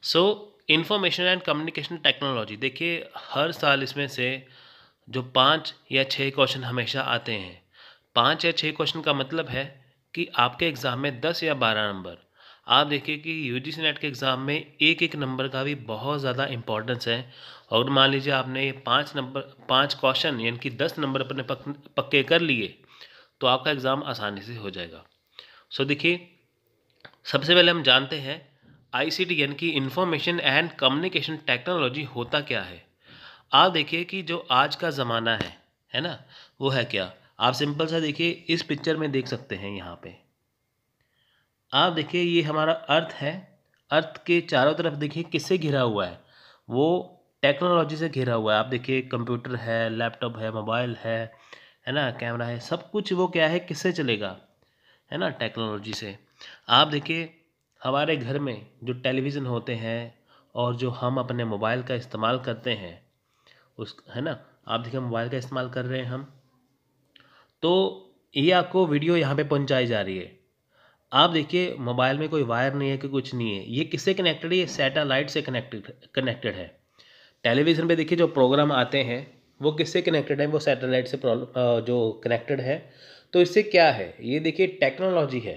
So information and communication technology, देखिए हर साल इसमें से जो 5 या 6 क्वेश्चन हमेशा आते हैं। 5 या 6 क्वेश्चन का मतलब है कि आपके एग्ज़ाम में 10 या 12 नंबर। आप देखिए कि यूजीसी नेट के एग्ज़ाम में एक-एक नंबर का भी बहुत ज़्यादा इम्पोर्टेंस है। और मान लीजिए आपने ये 5 क्वेश्चन यानी कि 10 नंबर अपने पक्के कर लिए, तो आपका एग्ज़ाम आसानी से हो जाएगा। सो देखिए, सबसे पहले हम जानते हैं आईसीटी यानी कि इंफॉर्मेशन एंड कम्युनिकेशन टेक्नोलॉजी होता क्या है। आप देखिए कि जो आज का ज़माना है ना, वो है क्या। आप सिंपल सा देखिए, इस पिक्चर में देख सकते हैं। यहाँ पे आप देखिए, ये हमारा अर्थ है। अर्थ के चारों तरफ देखिए किससे घिरा हुआ है, वो टेक्नोलॉजी से घिरा हुआ है। आप देखिए, कंप्यूटर है, लैपटॉप है, मोबाइल है ना, कैमरा है, सब कुछ वो क्या है, किससे चलेगा, है ना, टेक्नोलॉजी से। आप देखिए, हमारे घर में जो टेलीविज़न होते हैं और जो हम अपने मोबाइल का इस्तेमाल करते हैं, उस है ना, आप देखिए मोबाइल का इस्तेमाल कर रहे हैं हम, तो ये आपको वीडियो यहाँ पे पहुँचाई जा रही है। आप देखिए, मोबाइल में कोई वायर नहीं है कि कुछ नहीं है, ये किससे कनेक्टेड है, ये सैटेलाइट से कनेक्टेड है। टेलीविज़न पे देखिए जो प्रोग्राम आते हैं, वो किससे कनेक्टेड है, वो सैटेलाइट से जो कनेक्टेड है। तो इससे क्या है, ये देखिए टेक्नोलॉजी है।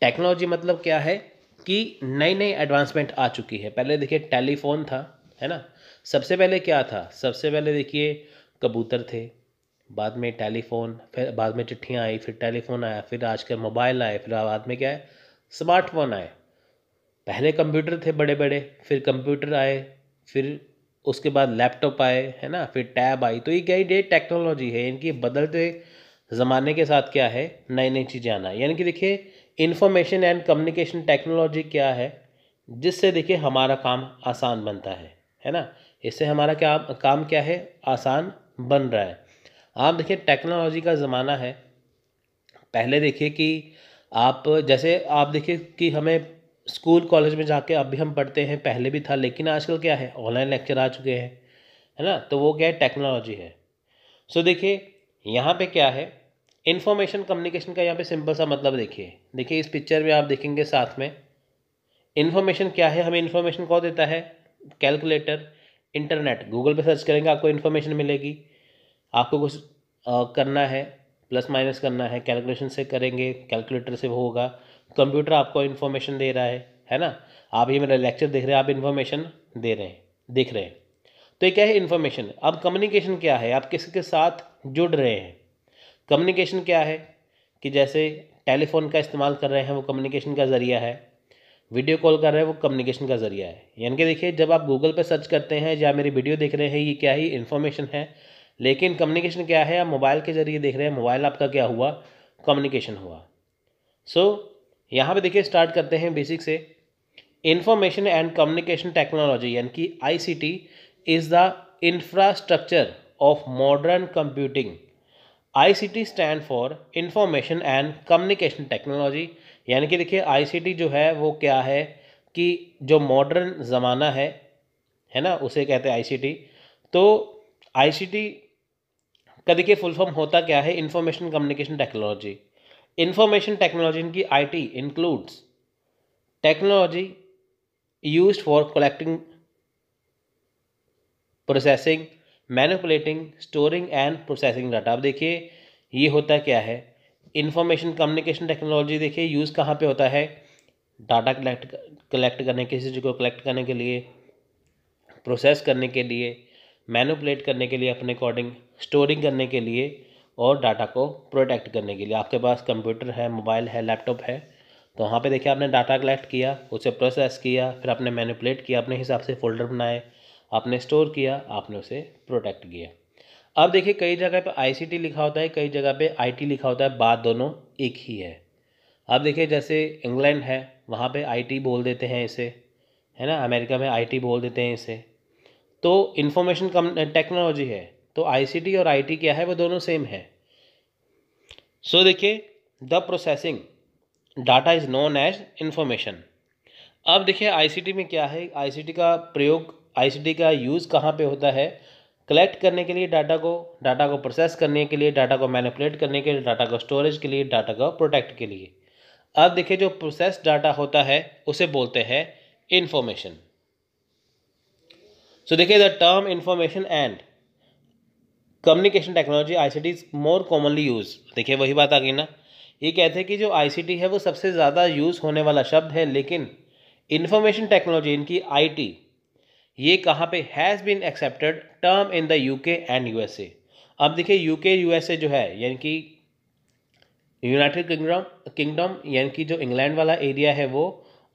टेक्नोलॉजी मतलब क्या है कि नई नई एडवांसमेंट आ चुकी है। पहले देखिए टेलीफोन था, है ना। सबसे पहले क्या था, सबसे पहले देखिए कबूतर थे, बाद में टेलीफोन, फिर बाद में चिट्ठियाँ आई, फिर टेलीफोन आया, फिर आजकल मोबाइल आए, फिर बाद में क्या है, स्मार्टफोन आए। पहले कंप्यूटर थे बड़े बड़े, फिर कंप्यूटर आए, फिर उसके बाद लैपटॉप आए, है ना, फिर टैब आई। तो ये क्या ही टेक्नोलॉजी है, इनकी बदलते ज़माने के साथ क्या है, नई नई चीज़ें आना। यानी कि देखिए, इंफॉर्मेशन एंड कम्युनिकेशन टेक्नोलॉजी क्या है, जिससे देखिए हमारा काम आसान बनता है ना। इससे हमारा क्या काम क्या है, आसान बन रहा है। आप देखिए, टेक्नोलॉजी का ज़माना है। पहले देखिए कि आप जैसे आप देखिए कि हमें स्कूल कॉलेज में जाके अब भी हम पढ़ते हैं, पहले भी था, लेकिन आजकल क्या है, ऑनलाइन लेक्चर आ चुके हैं, है ना। तो वो क्या है, टेक्नोलॉजी है। सो देखिए, यहाँ पे क्या है, इंफॉर्मेशन कम्युनिकेशन का यहाँ पे सिंपल सा मतलब देखिए। देखिए इस पिक्चर में आप देखेंगे साथ में, इन्फॉर्मेशन क्या है, हमें इन्फॉर्मेशन कौन देता है, कैलकुलेटर, इंटरनेट। गूगल पे सर्च करेंगे आपको इन्फॉर्मेशन मिलेगी। आपको कुछ करना है, प्लस माइनस करना है, कैलकुलेशन से करेंगे, कैलकुलेटर से वो होगा। कंप्यूटर आपको इन्फॉर्मेशन दे रहा है ना। आप ये मेरा लेक्चर देख रहे हैं, आप इन्फॉर्मेशन दे रहे हैं, देख रहे हैं। तो ये क्या है, इन्फॉर्मेशन। अब कम्युनिकेशन क्या है, आप किसके साथ जुड़ रहे हैं। कम्युनिकेशन क्या है कि जैसे टेलीफोन का इस्तेमाल कर रहे हैं, वो कम्युनिकेशन का ज़रिया है। वीडियो कॉल कर रहे हैं, वो कम्युनिकेशन का ज़रिया है। यानी कि देखिए, जब आप गूगल पे सर्च करते हैं या मेरी वीडियो देख रहे हैं, ये क्या ही इन्फॉर्मेशन है। लेकिन कम्युनिकेशन क्या है, आप मोबाइल के ज़रिए देख रहे हैं, मोबाइल आपका क्या हुआ, कम्युनिकेशन हुआ। सो यहाँ पे देखिए, स्टार्ट करते हैं बेसिक से। इंफॉर्मेशन एंड कम्युनिकेशन टेक्नोलॉजी यानी कि ICT is the infrastructure of modern computing. ICT stand for information and communication technology. यानी कि देखिए, आईसीटी जो है वो क्या है कि जो मॉडर्न ज़माना है ना, उसे कहते हैं आईसीटी। तो आईसीटी का देखिए फुल फॉर्म होता क्या है, information communication technology. Information technology इनकी IT includes technology used for collecting, processing, manipulating, storing and processing data. अब देखिए, ये होता क्या है, इंफॉर्मेशन कम्युनिकेशन टेक्नोलॉजी। देखिए यूज़ कहाँ पे होता है, डाटा कलेक्ट करने, किसी चीज़ को कलेक्ट करने के लिए, प्रोसेस करने के लिए, मैनिपुलेट करने के लिए अपने अकॉर्डिंग, स्टोरिंग करने के लिए, और डाटा को प्रोटेक्ट करने के लिए। आपके पास कंप्यूटर है, मोबाइल है, लैपटॉप है, तो वहाँ पे देखिए आपने डाटा कलेक्ट किया, उसे प्रोसेस किया, फिर आपने मैनिपुलेट किया, अपने हिसाब से फोल्डर बनाए, आपने स्टोर किया, आपने उसे प्रोटेक्ट किया। अब देखिए, कई जगह पे आईसीटी लिखा होता है, कई जगह पे आईटी लिखा होता है, बात दोनों एक ही है। अब देखिए, जैसे इंग्लैंड है, वहाँ पे आईटी बोल देते हैं इसे, है ना। अमेरिका में आईटी बोल देते हैं इसे। तो इंफॉर्मेशन कम टेक्नोलॉजी है, तो आईसीटी और आईटी क्या है, वो दोनों सेम है। सो देखिए, the processing data is known as information. अब देखिए, आईसीटी में क्या है, आईसीटी का प्रयोग, आईसीटी का यूज़ कहाँ पे होता है, कलेक्ट करने के लिए डाटा को प्रोसेस करने के लिए, डाटा को मैनिपुलेट करने के लिए, डाटा को स्टोरेज के लिए, डाटा को प्रोटेक्ट के लिए। अब देखिए, जो प्रोसेस डाटा होता है उसे बोलते हैं इंफॉर्मेशन। सो देखिए the term information and communication technology ICT is more commonly use. देखिए वही बात आ गई ना, ये कहते हैं कि जो ICT है वो सबसे ज़्यादा यूज़ होने वाला शब्द है, लेकिन इंफॉर्मेशन टेक्नोलॉजी इनकी IT ये कहाँ पे has been accepted term in the UK and USA। अब देखिए UK USA जो है यानी कि यूनाइटेड किंगडम यानी कि जो इंग्लैंड वाला एरिया है वो,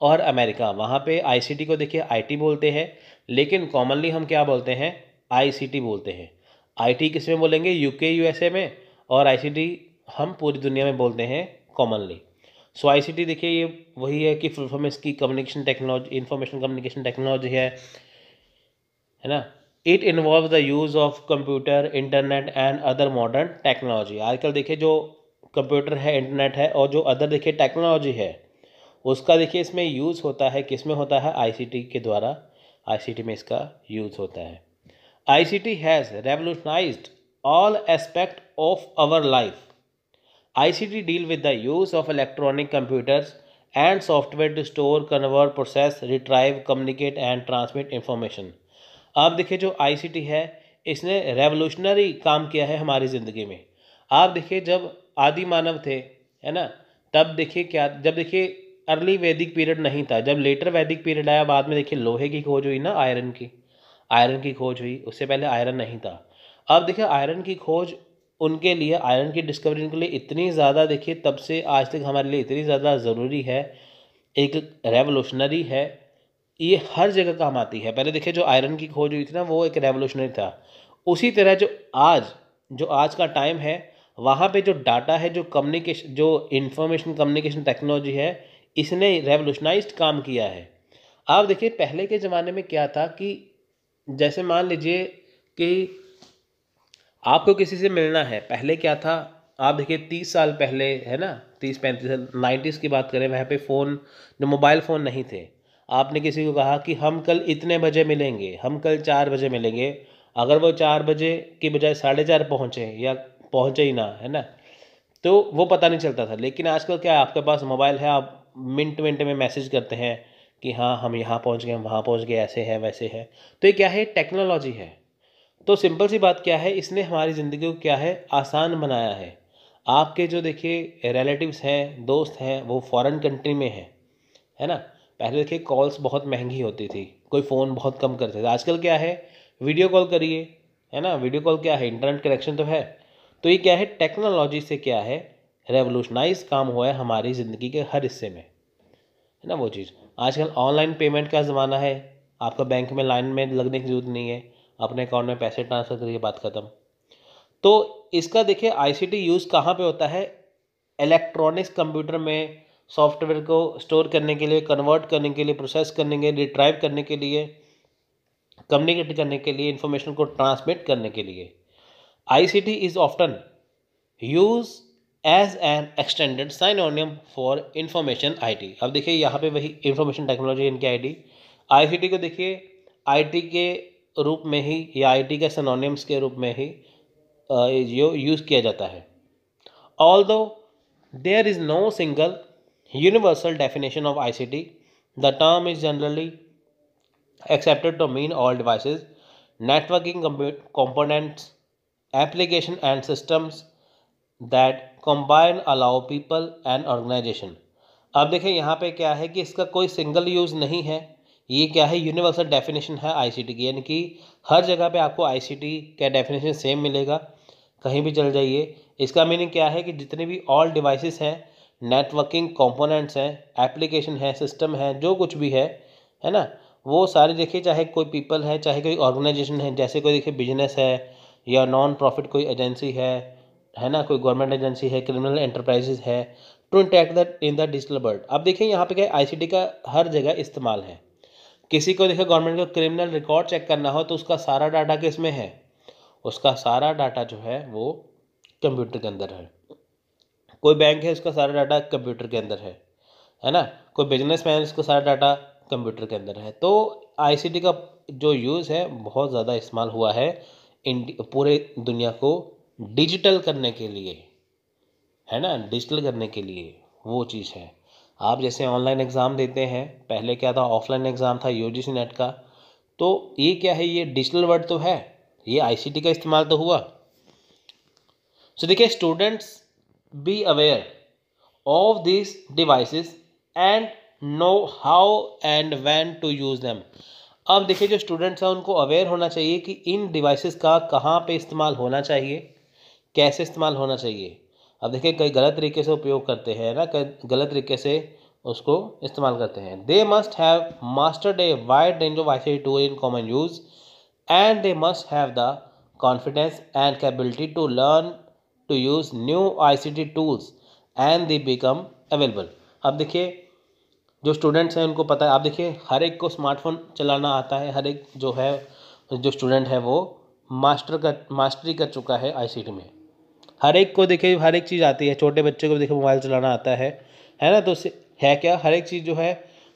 और अमेरिका, वहाँ पे ICT को देखिए IT बोलते हैं, लेकिन कॉमनली हम क्या बोलते हैं, ICT बोलते हैं। IT किस में बोलेंगे, UK USA में, और ICT हम पूरी दुनिया में बोलते हैं कॉमनली। सो ICT देखिए ये वही है कि फुल फॉर्म इसकी communication technology, information communication technology है ना। It involve the use of computer, internet and other modern technology. आजकल देखिए जो कंप्यूटर है, इंटरनेट है, और जो अदर देखिए टेक्नोलॉजी है उसका देखिए इसमें यूज़ होता है, किस में होता है, ICT के द्वारा, ICT में इसका यूज़ होता है। ICT has revolutionised all aspect of our life. ICT deal with the use of electronic computers and software to store, convert, process, retrieve, communicate and transmit information। आप देखिए जो ICT है इसने रेवोल्यूशनरी काम किया है हमारी ज़िंदगी में। आप देखिए जब आदि मानव थे, है ना, तब देखिए क्या, जब देखिए अर्ली वैदिक पीरियड नहीं था, जब लेटर वैदिक पीरियड आया, बाद में देखिए लोहे की खोज हुई ना, आयरन की खोज हुई, उससे पहले आयरन नहीं था। अब देखिए आयरन की खोज उनके लिए, आयरन की डिस्कवरी उनके लिए इतनी ज़्यादा देखिए तब से आज तक हमारे लिए इतनी ज़्यादा ज़रूरी है, एक रेवोल्यूशनरी है, ये हर जगह काम आती है। पहले देखिए जो आयरन की खोज हुई थी ना वो एक रेवोल्यूशनरी था। उसी तरह जो आज का टाइम है, वहाँ पे जो डाटा है, जो कम्युनिकेशन, जो इंफॉर्मेशन कम्युनिकेशन टेक्नोलॉजी है, इसने रेवोल्यूशनाइज्ड काम किया है। आप देखिए पहले के ज़माने में क्या था कि जैसे मान लीजिए कि आपको किसी से मिलना है, पहले क्या था, आप देखिए 30 साल पहले, है ना, 30-35 साल 90s की बात करें, वहाँ पे फ़ोन, जो मोबाइल फ़ोन नहीं थे, आपने किसी को कहा कि हम कल इतने बजे मिलेंगे, हम कल 4 बजे मिलेंगे, अगर वो 4 बजे की बजाय 4:30 पहुँचे या पहुँचे ही ना, है ना, तो वो पता नहीं चलता था। लेकिन आजकल क्या है, आपके पास मोबाइल है, आप मिनट मिनट में मैसेज करते हैं कि हाँ हम यहाँ पहुँच गए, हम वहाँ पहुँच गए, ऐसे है वैसे है। तो ये क्या है, टेक्नोलॉजी है। तो सिंपल सी बात क्या है, इसने हमारी ज़िंदगी को क्या है, आसान बनाया है। आपके जो देखिए रिलेटिव्स हैं, दोस्त हैं, वो फॉरेन कंट्री में हैं, है ना। पहले देखिए कॉल्स बहुत महंगी होती थी, कोई फ़ोन बहुत कम करते थे। आजकल क्या है, वीडियो कॉल करिए, है ना, वीडियो कॉल क्या है, इंटरनेट कनेक्शन तो है। तो ये क्या है, टेक्नोलॉजी से क्या है, रेवोल्यूशनाइज काम हुआ है हमारी ज़िंदगी के हर हिस्से में, है ना वो चीज़। आजकल ऑनलाइन पेमेंट का ज़माना है, आपका बैंक में लाइन में लगने की ज़रूरत नहीं है, अपने अकाउंट में पैसे ट्रांसफ़र करिए, बात ख़त्म। तो इसका देखिए ICT यूज़ कहाँ पे होता है, इलेक्ट्रॉनिक्स कंप्यूटर में, सॉफ्टवेयर को स्टोर करने के लिए, कन्वर्ट करने के लिए, प्रोसेस करने के लिए, रिट्राइव करने के लिए, कम्युनिकेट करने के लिए, इंफॉर्मेशन को ट्रांसमिट करने के लिए। ICT is often use as an extended synonym for information IT। अब देखिए यहाँ पे वही इंफॉर्मेशन टेक्नोलॉजी इनकी ICT को देखिए IT के रूप में ही या IT के सिनोनिम्स के रूप में ही जो यूज़ किया जाता है। Although there is no single universal definition of ICT, the term is generally accepted to mean all devices, networking components, application and systems that combine allow people and organization। अब देखें यहाँ पे क्या है कि इसका कोई सिंगल यूज़ नहीं है, ये क्या है, यूनिवर्सल डेफिनेशन है ICT की, यानी कि हर जगह पे आपको ICT का डेफिनेशन सेम मिलेगा, कहीं भी चल जाइए। इसका मीनिंग क्या है कि जितने भी ऑल डिवाइसेस हैं, नेटवर्किंग कंपोनेंट्स हैं, एप्लीकेशन है, सिस्टम है, जो कुछ भी है ना, वो सारे देखिए, चाहे कोई पीपल है, चाहे कोई ऑर्गेनाइजेशन है, जैसे कोई देखिए बिजनेस है या नॉन प्रॉफिट कोई एजेंसी है ना, कोई गवर्नमेंट एजेंसी है, क्रिमिनल एंटरप्राइजेज है, to intact the in the digital world. अब देखिए यहाँ पे क्या ICT का हर जगह इस्तेमाल है। किसी को देखिए गवर्नमेंट को क्रिमिनल रिकॉर्ड चेक करना हो तो उसका सारा डाटा किस में है, उसका सारा डाटा जो है वो कंप्यूटर के अंदर है। कोई बैंक है, उसका सारा डाटा कंप्यूटर के अंदर है ना, कोई बिजनेस मैन, उसका सारा डाटा कंप्यूटर के अंदर है। तो ICT का जो यूज़ है बहुत ज़्यादा इस्तेमाल हुआ है पूरे दुनिया को डिजिटल करने के लिए, है ना, डिजिटल करने के लिए वो चीज़ है। आप जैसे ऑनलाइन एग्ज़ाम देते हैं, पहले क्या था, ऑफलाइन एग्ज़ाम था UGC नेट का, तो ये क्या है, ये डिजिटल वर्ड तो है, ये आईसीटी का इस्तेमाल तो हुआ। सो देखिए, students be aware of this devices and know how and when to use them. अब देखिए, जो स्टूडेंट्स हैं उनको अवेयर होना चाहिए कि इन डिवाइसेस का कहाँ पे इस्तेमाल होना चाहिए, कैसे इस्तेमाल होना चाहिए। अब देखिए, कई गलत तरीके से उपयोग करते हैं ना, कई गलत तरीके से उसको इस्तेमाल करते हैं। They must have mastered a wide range of ICT tool in common use and they must have the confidence and capability to learn to use new ICT tools and they become available. अब देखिए, जो students हैं उनको पता है, आप देखिए हर एक को स्मार्टफोन चलाना आता है, हर एक जो है, जो स्टूडेंट है वो मास्टरी कर चुका है आईसीटी में। हर एक को देखिए हर एक चीज़ आती है, छोटे बच्चे को भी देखिए मोबाइल चलाना आता है ना। तो है क्या, हर एक चीज़ जो है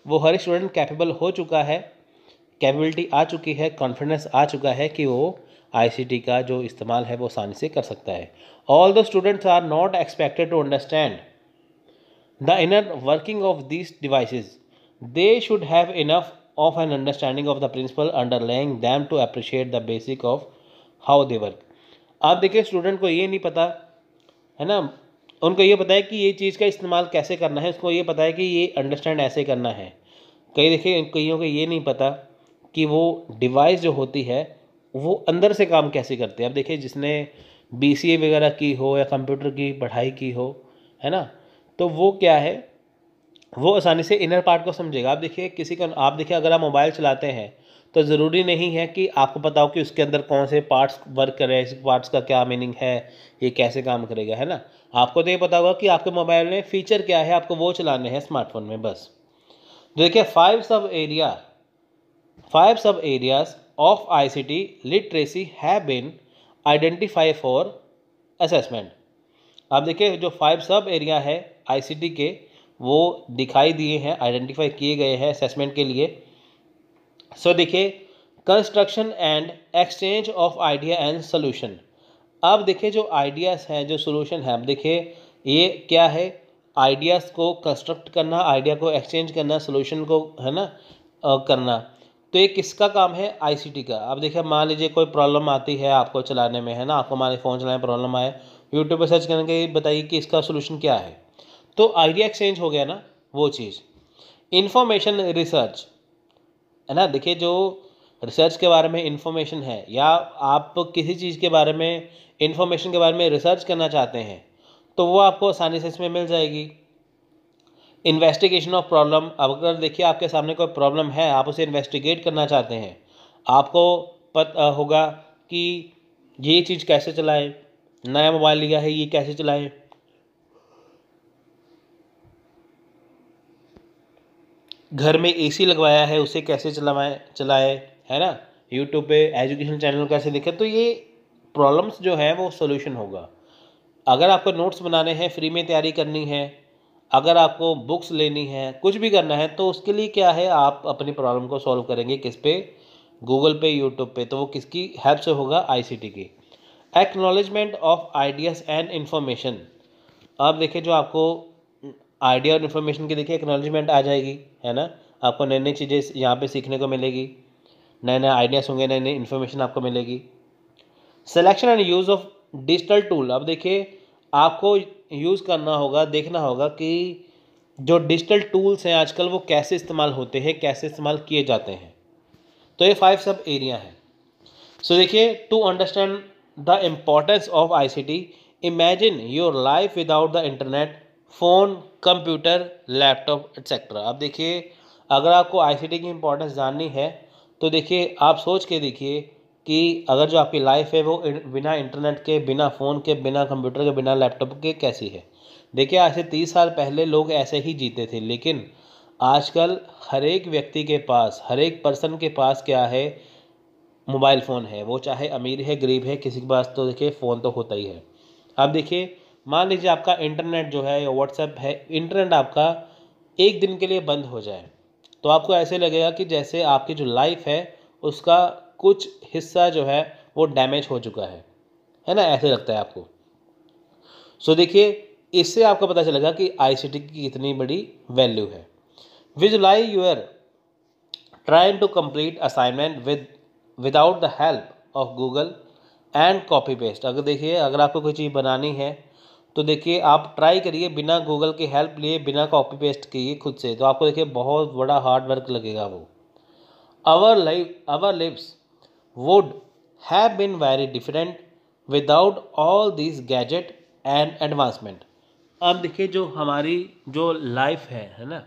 वो हर एक स्टूडेंट कैपेबल हो चुका है, कैपेबिलिटी आ चुकी है, कॉन्फिडेंस आ चुका है कि वो आईसीटी का जो इस्तेमाल है वो आसानी से कर सकता है। All the students are not expected to understand the inner working of these devices. They should have enough of an understanding of the principle underlying them to appreciate the basic of how they work. आप देखिए, student को ये नहीं पता है ना, उनको ये पता है कि ये चीज़ का इस्तेमाल कैसे करना है, उसको ये पता है कि ये अंडरस्टैंड ऐसे करना है। कई देखिए, कईयों को ये नहीं पता कि वो डिवाइस जो होती है वो अंदर से काम कैसे करते हैं। अब देखिए, जिसने बीसीए वगैरह की हो या कंप्यूटर की पढ़ाई की हो, है ना, तो वो क्या है, वो आसानी से इनर पार्ट को समझेगा। आप देखिए, किसी का, आप देखिए अगर आप मोबाइल चलाते हैं तो ज़रूरी नहीं है कि आपको पता हो कि उसके अंदर कौन से पार्ट्स वर्क कर रहे हैं, इस पार्ट्स का क्या मीनिंग है, ये कैसे काम करेगा, है ना। आपको तो ये पता होगा कि आपके मोबाइल में फ़ीचर क्या है, आपको वो चलाने हैं स्मार्टफोन में बस। देखिए, five sub areas of ICT literacy have been identify for assessment. आप देखिए, जो 5 सब एरिया है आईसीटी के वो दिखाई दिए हैं, आइडेंटिफाई किए गए हैं असेसमेंट के लिए। सो देखिए, construction and exchange of idea and solution. अब देखिए, जो आइडियाज़ हैं, जो सोल्यूशन है, अब देखिए ये क्या है, आइडियाज़ को कंस्ट्रक्ट करना, आइडिया को एक्सचेंज करना, सोल्यूशन को, है ना, करना। तो ये किसका काम है, आईसीटी का। अब देखिए, मान लीजिए कोई प्रॉब्लम आती है आपको चलाने में, है ना, आपको मान फ़ोन चलाने में प्रॉब्लम आए, यूट्यूब पर सर्च करके बताइए कि इसका सोल्यूशन क्या है। तो आइडिया एक्सचेंज हो गया ना वो चीज़। इंफॉर्मेशन रिसर्च, है ना, देखिए जो रिसर्च के बारे में इंफॉर्मेशन है, या आप किसी चीज़ के बारे में, इंफॉर्मेशन के बारे में रिसर्च करना चाहते हैं तो वो आपको आसानी से इसमें मिल जाएगी। इन्वेस्टिगेशन ऑफ प्रॉब्लम, अब अगर देखिए आपके सामने कोई प्रॉब्लम है, आप उसे इन्वेस्टिगेट करना चाहते हैं, आपको पता होगा कि ये चीज़ कैसे चलाएं, नया मोबाइल लिया है ये कैसे चलाएं, घर में एसी लगवाया है उसे कैसे चलाए, है ना, यूट्यूब पे एजुकेशन चैनल कैसे देखें। तो ये प्रॉब्लम्स जो है वो सोल्यूशन होगा। अगर आपको नोट्स बनाने हैं, फ्री में तैयारी करनी है, अगर आपको बुक्स लेनी है, कुछ भी करना है, तो उसके लिए क्या है, आप अपनी प्रॉब्लम को सॉल्व करेंगे किस पे, गूगल पे, यूट्यूब पे। तो वो किसकी हेल्प से होगा, आईसीटी की। Acknowledgement of ideas and information. अब देखिए, जो आपको आइडिया और इन्फॉर्मेशन की देखिए एक्नॉलेजमेंट आ जाएगी, है ना, आपको नई नई चीज़ें यहाँ पे सीखने को मिलेगी, नए नए आइडियाज़ होंगे, नई नई इन्फॉर्मेशन आपको मिलेगी। Selection and use of digital tool. अब देखिए, आपको यूज़ करना होगा, देखना होगा कि जो डिजिटल टूल्स हैं आजकल वो कैसे इस्तेमाल होते हैं, कैसे इस्तेमाल किए जाते हैं। तो ये 5 सब एरिया हैं। सो देखिए, to understand the importance of ICT, imagine your life without the internet, phone, computer, laptop etcetera. अब देखिए, अगर आपको आईसीटी की इम्पोर्टेंस जाननी है तो देखिए, आप सोच के देखिए कि अगर जो आपकी लाइफ है वो बिना इंटरनेट के, बिना फ़ोन के, बिना कंप्यूटर के, बिना लैपटॉप के कैसी है। देखिए, आज से 30 साल पहले लोग ऐसे ही जीते थे, लेकिन आजकल हर एक व्यक्ति के पास, हर एक पर्सन के पास क्या है, मोबाइल फ़ोन है। वो चाहे अमीर है, गरीब है, किसी के पास तो देखिए फ़ोन तो होता ही है। अब देखिए, मान लीजिए आपका इंटरनेट जो है या व्हाट्सएप है, इंटरनेट आपका एक दिन के लिए बंद हो जाए तो आपको ऐसे लगेगा कि जैसे आपकी जो लाइफ है उसका कुछ हिस्सा जो है वो डैमेज हो चुका है ना, ऐसे लगता है आपको। सो देखिए, इससे आपको पता चलेगा कि आईसीटी की कितनी बड़ी वैल्यू है। Visualise your trying to complete assignment without the help of Google and copy paste। अगर देखिए, अगर आपको कोई चीज़ बनानी है तो देखिए आप ट्राई करिए बिना गूगल की हेल्प लिए, बिना कॉपी पेस्ट किए खुद से, तो आपको देखिए बहुत बड़ा हार्ड वर्क लगेगा वो। our lives would have been very different without all these gadget and advancement। अब देखिए जो हमारी जो लाइफ है ना,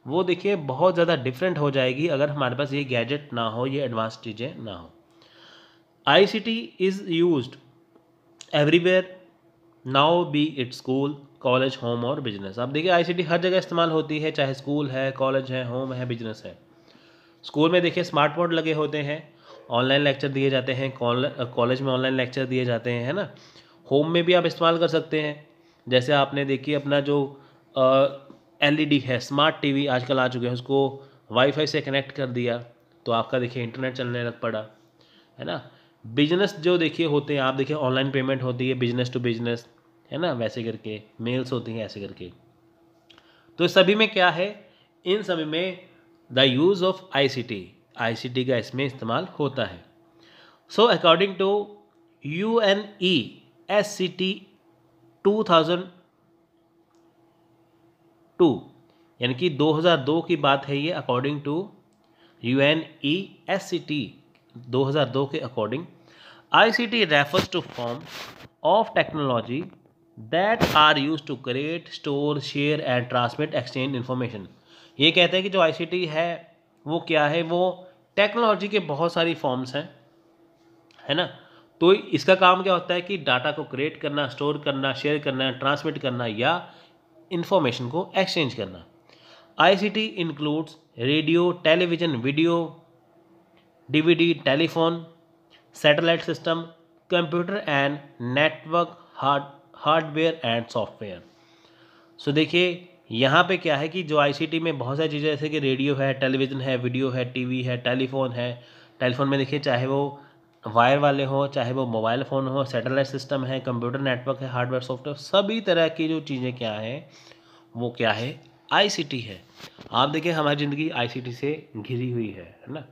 वो देखिए बहुत ज़्यादा डिफरेंट हो जाएगी अगर हमारे पास ये गैजेट ना हो, ये एडवांस चीज़ें ना हो। ICT is used everywhere now, B it school, college, home और बिजनेस। अब देखिए ICT हर जगह इस्तेमाल होती है, चाहे स्कूल है, कॉलेज है, होम है, बिजनेस है। स्कूल में देखिए स्मार्ट बोर्ड लगे होते हैं, ऑनलाइन लेक्चर दिए जाते हैं, कॉलेज में ऑनलाइन लेक्चर दिए जाते हैं, है ना। होम में भी आप इस्तेमाल कर सकते हैं, जैसे आपने देखिए अपना जो LED है, स्मार्ट TV आजकल आ चुके हैं, उसको वाईफाई से कनेक्ट कर दिया तो आपका देखिए इंटरनेट चलने लग पड़ा, है ना। बिजनेस जो देखिए होते हैं, आप देखिए ऑनलाइन पेमेंट होती है बिजनेस टू बिजनेस, है ना, वैसे करके मेल्स होती हैं ऐसे करके। तो सभी में क्या है, इन सभी में द यूज़ ऑफ ICT का इसमें इस्तेमाल होता है। सो अकॉर्डिंग टू UNESCT 2002, यानी कि 2002 की बात है ये, अकॉर्डिंग टू UNESCT 2002 के according, ICT refers to form of technology that are use to create, store, share and transmit, exchange information. ये कहते हैं कि जो ICT है वो क्या है, वो टेक्नोलॉजी के बहुत सारी फॉर्म्स हैं, है ना। तो इसका काम क्या होता है कि डाटा को क्रिएट करना, स्टोर करना, शेयर करना, ट्रांसमिट करना या इंफॉर्मेशन को एक्सचेंज करना। ICT includes radio, television, video, DVD, telephone, satellite system, computer and network, hardware and software. So देखिए यहाँ पे क्या है कि जो ICT में बहुत सारी चीज़ें, जैसे कि रेडियो है, टेलीविज़न है, वीडियो है, TV है, टेलीफोन है। टेलीफोन में देखिए चाहे वो वायर वाले हो, चाहे वो मोबाइल फ़ोन हो, सैटेलाइट सिस्टम है, कंप्यूटर नेटवर्क है, हार्डवेयर सॉफ्टवेयर, सभी तरह की जो चीज़ें क्या हैं वो क्या है, ICT है। आप देखिए हमारी ज़िंदगी ICT से घिरी हुई है ना।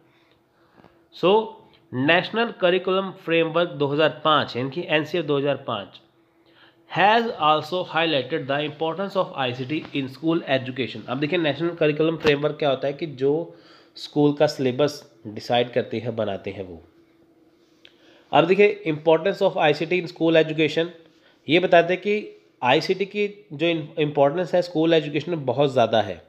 सो नेशनल करिकुलम फ्रेमवर्क 2005 यानी कि NCF 2005 has also highlighted the importance of ICT in school education. अब देखिए नेशनल करिकुलम फ्रेमवर्क क्या होता है कि जो स्कूल का सिलेबस डिसाइड करते हैं, बनाते हैं वो। अब देखिए importance of ICT in school education, ये बताते हैं कि ICT की जो इम्पोर्टेंस है स्कूल एजुकेशन में बहुत ज़्यादा है।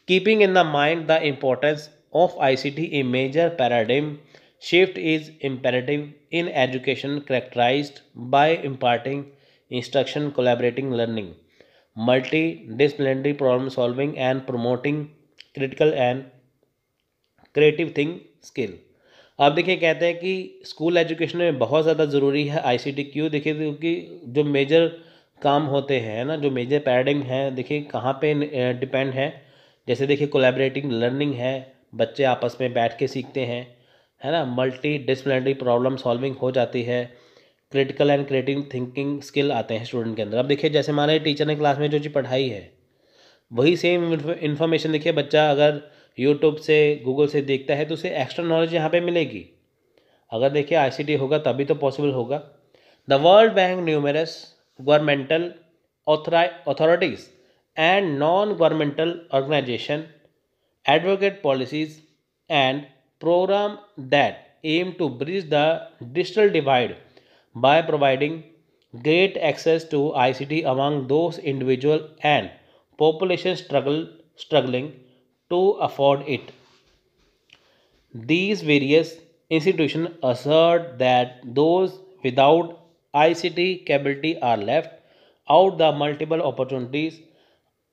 Keeping in the mind the importance of ICT, a major paradigm shift is imperative in education characterized by imparting instruction, collaborating learning, multidisciplinary problem solving and promoting critical and creative think skill। आप देखिए कहते हैं कि school education में बहुत ज़्यादा ज़रूरी है ICT। क्यों? देखिए क्योंकि जो मेजर काम होते हैं ना, जो मेजर पैराडिम है, देखिए कहाँ पे डिपेंड है। जैसे देखिए कोलैबोरेटिंग लर्निंग है, बच्चे आपस में बैठ के सीखते हैं, है ना। मल्टी डिसिप्लिनरी प्रॉब्लम सॉल्विंग हो जाती है, critical and creative thinking skill आते हैं स्टूडेंट के अंदर। अब देखिए जैसे हमारे टीचर ने क्लास में जो चीज़ पढ़ाई है वही सेम इन्फॉर्मेशन देखिए बच्चा अगर यूट्यूब से, गूगल से देखता है तो उसे एक्स्ट्रा नॉलेज यहाँ पे मिलेगी। अगर देखिए ICT होगा तभी तो पॉसिबल होगा। The world bank, numerous governmental authorities and non-governmental organization advocate policies and program that aim to bridge the digital divide by providing great access to ICT among those individual and population struggling to afford it। These various institutions assert that those without ICT capability are left out the multiple opportunities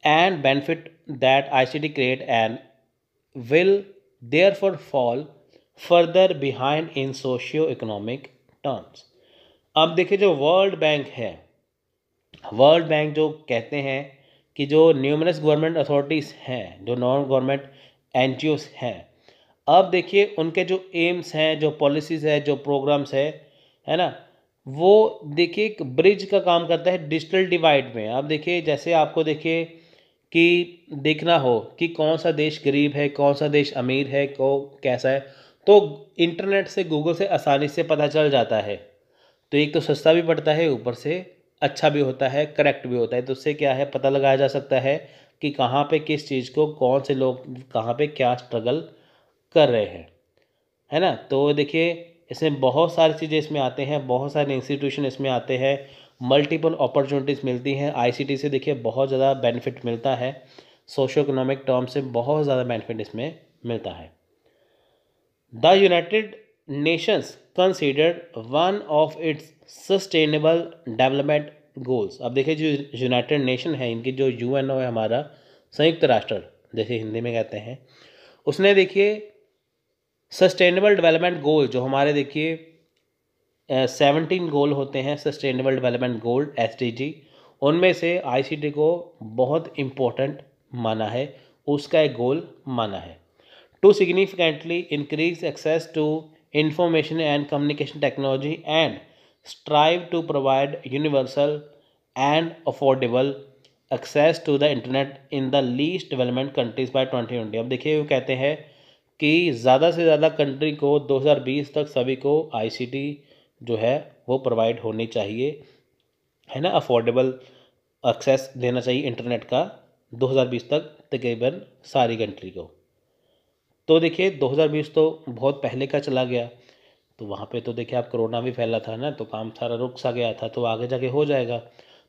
and benefit that ICT create and will therefore fall further behind in socio-economic terms। अब देखिए जो world bank है, world bank जो कहते हैं कि जो numerous government authorities हैं, जो नॉन गवर्नमेंट NGOs हैं, अब देखिए उनके जो एम्स हैं, जो पॉलिसीज़ है, जो प्रोग्राम्स है ना, वो देखिए एक ब्रिज का काम करता है डिजिटल डिवाइड में। अब देखिए जैसे आपको देखिए कि देखना हो कि कौन सा देश गरीब है, कौन सा देश अमीर है, को कैसा है, तो इंटरनेट से, गूगल से आसानी से पता चल जाता है। तो एक तो सस्ता भी पड़ता है, ऊपर से अच्छा भी होता है, करेक्ट भी होता है। तो उससे क्या है, पता लगाया जा सकता है कि कहाँ पे किस चीज़ को कौन से लोग कहाँ पे क्या स्ट्रगल कर रहे हैं, है ना। तो देखिए इसमें बहुत सारी चीज़ें इसमें आते हैं, बहुत सारे इंस्टीट्यूशन इसमें आते हैं, मल्टीपल अपॉर्चुनिटीज़ मिलती हैं। आईसीटी से देखिए बहुत ज़्यादा बेनिफिट मिलता है, सोशो इकोनॉमिक टर्म से बहुत ज़्यादा बेनिफिट इसमें मिलता है। The United Nations considered one of its sustainable development goals. अब देखिए जो यूनाइटेड नेशन है, इनकी जो यूएनओ है हमारा, संयुक्त राष्ट्र जैसे हिंदी में कहते हैं, उसने देखिए सस्टेनेबल डेवलपमेंट गोल जो हमारे देखिए 17 गोल होते हैं, सस्टेनेबल डेवलपमेंट गोल SDG, उनमें से आईसीटी को बहुत इम्पोर्टेंट माना है, उसका एक गोल माना है। To significantly increase access to information and communication technology and strive to provide universal and affordable access to the internet in the least development countries by 2020। अब देखिए वो कहते हैं कि ज़्यादा से ज़्यादा कंट्री को 2020 तक सभी को आईसीटी जो है वो प्रोवाइड होनी चाहिए, है ना, अफोर्डेबल एक्सेस देना चाहिए इंटरनेट का 2020 तक तकरीबन सारी कंट्री को। तो देखिए 2020 तो बहुत पहले का चला गया, तो वहाँ पे तो देखिए आप कोरोना भी फैला था ना, तो काम सारा रुक सा गया था, तो आगे जाके हो जाएगा।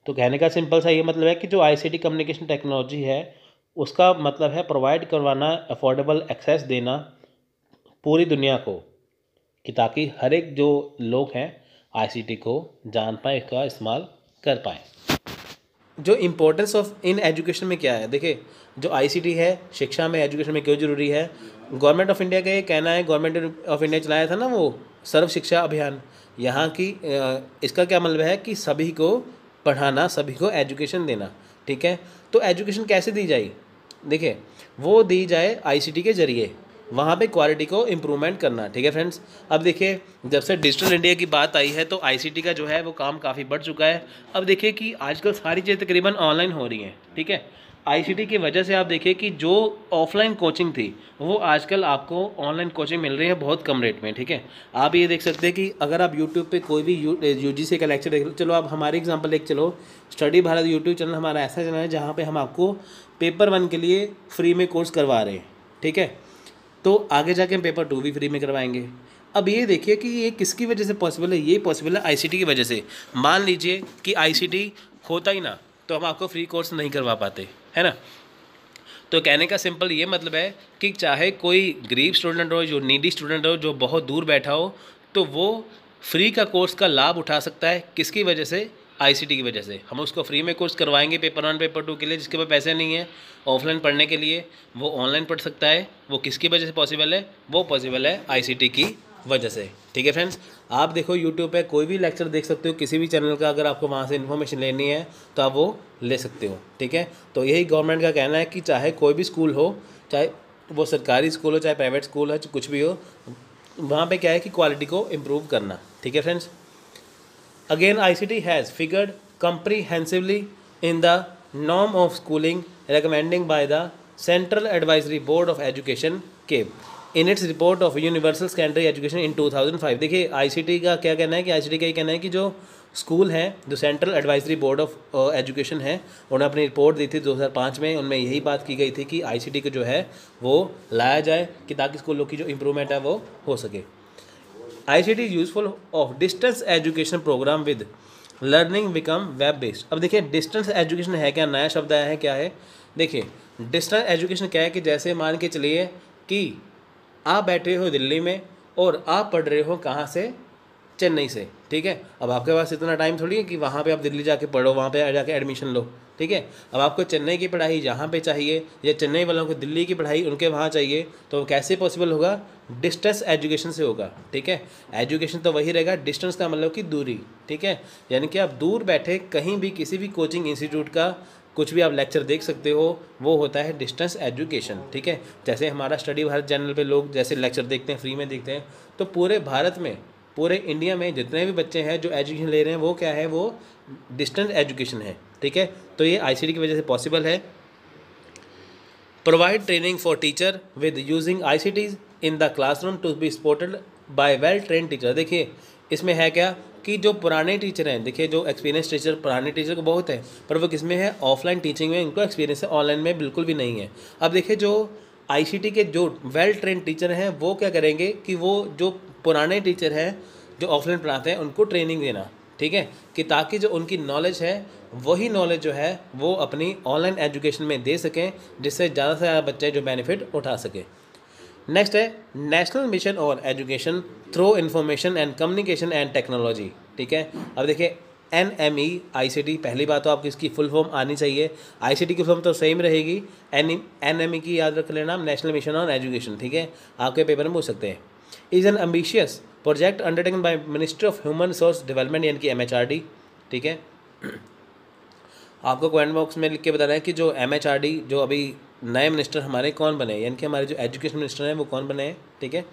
तो कहने का सिंपल सा ये मतलब है कि जो आईसीटी कम्युनिकेशन टेक्नोलॉजी है उसका मतलब है प्रोवाइड करवाना, अफोर्डेबल एक्सेस देना पूरी दुनिया को, कि ताकि हर एक जो लोग हैं आईसीटी को जान पाए, इसका इस्तेमाल कर पाएँ। जो इम्पोर्टेंस ऑफ इन एजुकेशन में क्या है, देखिए जो आईसीटी है शिक्षा में, एजुकेशन में क्यों ज़रूरी है। गवर्नमेंट ऑफ इंडिया का ये कहना है, गवर्नमेंट ऑफ इंडिया चलाया था ना वो सर्व शिक्षा अभियान, यहाँ की इसका क्या मतलब है कि सभी को पढ़ाना, सभी को एजुकेशन देना, ठीक है। तो एजुकेशन कैसे दी जाए, देखिए वो दी जाए आईसीटी के ज़रिए, वहाँ पे क्वालिटी को इम्प्रूवमेंट करना, ठीक है फ्रेंड्स। अब देखिए जब से डिजिटल इंडिया की बात आई है तो आईसीटी का जो है वो काम काफ़ी बढ़ चुका है। अब देखिए कि आजकल सारी चीज़ें तकरीबन ऑनलाइन हो रही हैं, ठीक है। आईसीटी की वजह से आप देखिए कि जो ऑफलाइन कोचिंग थी वो आजकल आपको ऑनलाइन कोचिंग मिल रही है बहुत कम रेट में, ठीक है। आप ये देख सकते हैं कि अगर आप यूट्यूब पे कोई भी यूजीसी का लेक्चर देख लो, चलो आप हमारी एग्जांपल एक, चलो स्टडी भारत यूट्यूब चैनल हमारा ऐसा चैनल है जहाँ पे हम आपको पेपर 1 के लिए फ्री में कोर्स करवा रहे हैं, ठीक है। तो आगे जाके हम पेपर 2 भी फ्री में करवाएंगे। अब ये देखिए कि ये किसकी वजह से पॉसिबल है, ये पॉसिबल है आईसीटी की वजह से। मान लीजिए कि आईसीटी होता ही ना तो हम आपको फ्री कोर्स नहीं करवा पाते, है ना। तो कहने का सिंपल ये मतलब है कि चाहे कोई गरीब स्टूडेंट हो, जो नीडी स्टूडेंट हो, जो बहुत दूर बैठा हो, तो वो फ्री का कोर्स का लाभ उठा सकता है। किसकी वजह से, आईसीटी की वजह से। हम उसको फ्री में कोर्स करवाएंगे पेपर 1 पेपर 2 के लिए, जिसके पास पैसे नहीं है ऑफलाइन पढ़ने के लिए, वो ऑनलाइन पढ़ सकता है। वो किसकी वजह से पॉसिबल है, वो पॉसिबल है आईसीटी की वजह से, ठीक है फ्रेंड्स। आप देखो यूट्यूब पे कोई भी लेक्चर देख सकते हो किसी भी चैनल का, अगर आपको वहाँ से इन्फॉर्मेशन लेनी है तो आप वो ले सकते हो, ठीक है। तो यही गवर्नमेंट का कहना है कि चाहे कोई भी स्कूल हो, चाहे वो सरकारी स्कूल हो, चाहे प्राइवेट स्कूल हो, कुछ भी हो, वहाँ पे क्या है कि क्वालिटी को इम्प्रूव करना, ठीक है friends. Again, ICT has figured comprehensively in the norm of schooling recommending by the Central Advisory Board of Education (CABE) in its report of Universal Secondary Education in 2005। देखिए आईसीटी का क्या कहना है कि आईसीटी का ये कहना है कि जो स्कूल हैं, जो central advisory board of education है, उन्होंने अपनी रिपोर्ट दी थी 2005 में। उनमें यही बात की गई थी कि आईसीटी को जो है वो लाया जाए कि ताकि स्कूलों की जो इम्प्रूवमेंट है वो हो सके। ICT is useful of distance education program with learning become web based। अब देखिए डिस्टेंस एजुकेशन है क्या, नया शब्द आया है, क्या है। देखिए डिस्टेंस एजुकेशन क्या है कि जैसे मान के चलिए कि आप बैठे हो दिल्ली में और आप पढ़ रहे हो कहाँ से, चेन्नई से, ठीक है। अब आपके पास इतना टाइम थोड़ी है कि वहाँ पे आप दिल्ली जाके पढ़ो, वहाँ पे जाके एडमिशन लो, ठीक है। अब आपको चेन्नई की पढ़ाई यहाँ पे चाहिए, या चेन्नई वालों को दिल्ली की पढ़ाई उनके वहाँ चाहिए, तो कैसे पॉसिबल होगा, डिस्टेंस एजुकेशन से होगा, ठीक है। एजुकेशन तो वही रहेगा, डिस्टेंस का मतलब कि दूरी, ठीक है। यानी कि आप दूर बैठे कहीं भी किसी भी कोचिंग इंस्टीट्यूट का कुछ भी आप लेक्चर देख सकते हो, वो होता है डिस्टेंस एजुकेशन, ठीक है। जैसे हमारा स्टडी भारत चैनल पे लोग जैसे लेक्चर देखते हैं, फ्री में देखते हैं, तो पूरे भारत में, पूरे इंडिया में जितने भी बच्चे हैं जो एजुकेशन ले रहे हैं वो क्या है, वो डिस्टेंस एजुकेशन है, ठीक है। तो ये आईसीटी की वजह से पॉसिबल है। Provide training for teacher with using ICTs in the classroom to be supported by well train teacher. देखिए इसमें है क्या कि जो पुराने टीचर हैं, देखिए जो एक्सपीरियंस टीचर पुराने टीचर को बहुत है, पर वो किस में है, ऑफलाइन टीचिंग में इनको एक्सपीरियंस है, ऑनलाइन में बिल्कुल भी नहीं है। अब देखिए जो ICT के जो वेल ट्रेन टीचर हैं वो क्या करेंगे कि वो जो पुराने टीचर हैं जो ऑफलाइन पढ़ाते हैं उनको ट्रेनिंग देना, ठीक है, कि ताकि जो उनकी नॉलेज है वही नॉलेज जो है वो अपनी ऑनलाइन एजुकेशन में दे सकें, जिससे ज़्यादा से ज़्यादा बच्चे जो बेनिफिट उठा सकें। नेक्स्ट है national mission on education through information and communication and technology, ठीक है। अब देखिए NME ICT, पहली बात तो आपकी इसकी फुल फॉर्म आनी चाहिए। ICT की फॉर्म तो सेम रहेगी, NME की याद रख लेना, नेशनल मिशन ऑन एजुकेशन, ठीक है, आपके पेपर में पूछ सकते हैं। Is an ambitious project undertaken by ministry of human resource development यानी कि MHRD, ठीक है। आपको कमेंट बॉक्स में लिख के बताना है कि जो MHRD जो अभी नए मिनिस्टर हमारे कौन बने, यानी कि हमारे जो एजुकेशन मिनिस्टर हैं वो कौन बने हैं, ठीक है,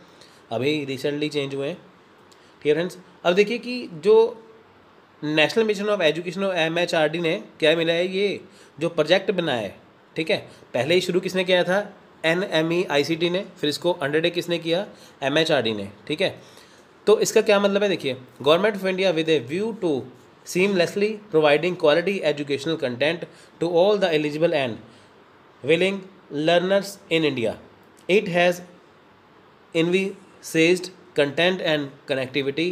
अभी रिसेंटली चेंज हुए हैं, ठीक है फ्रेंड्स। अब देखिए कि जो नेशनल मिशन ऑफ एजुकेशन और MHRD ने क्या मिला है, ये जो प्रोजेक्ट बनाया है, ठीक है, पहले ही शुरू किसने किया था, NME ICT ने, फिर इसको अंडरटेक किसने किया, MHRD ने, ठीक है। तो इसका क्या मतलब है, देखिए government of India with a view to seamlessly providing quality educational content to all the eligible and willing learners in India. It has envisaged content and connectivity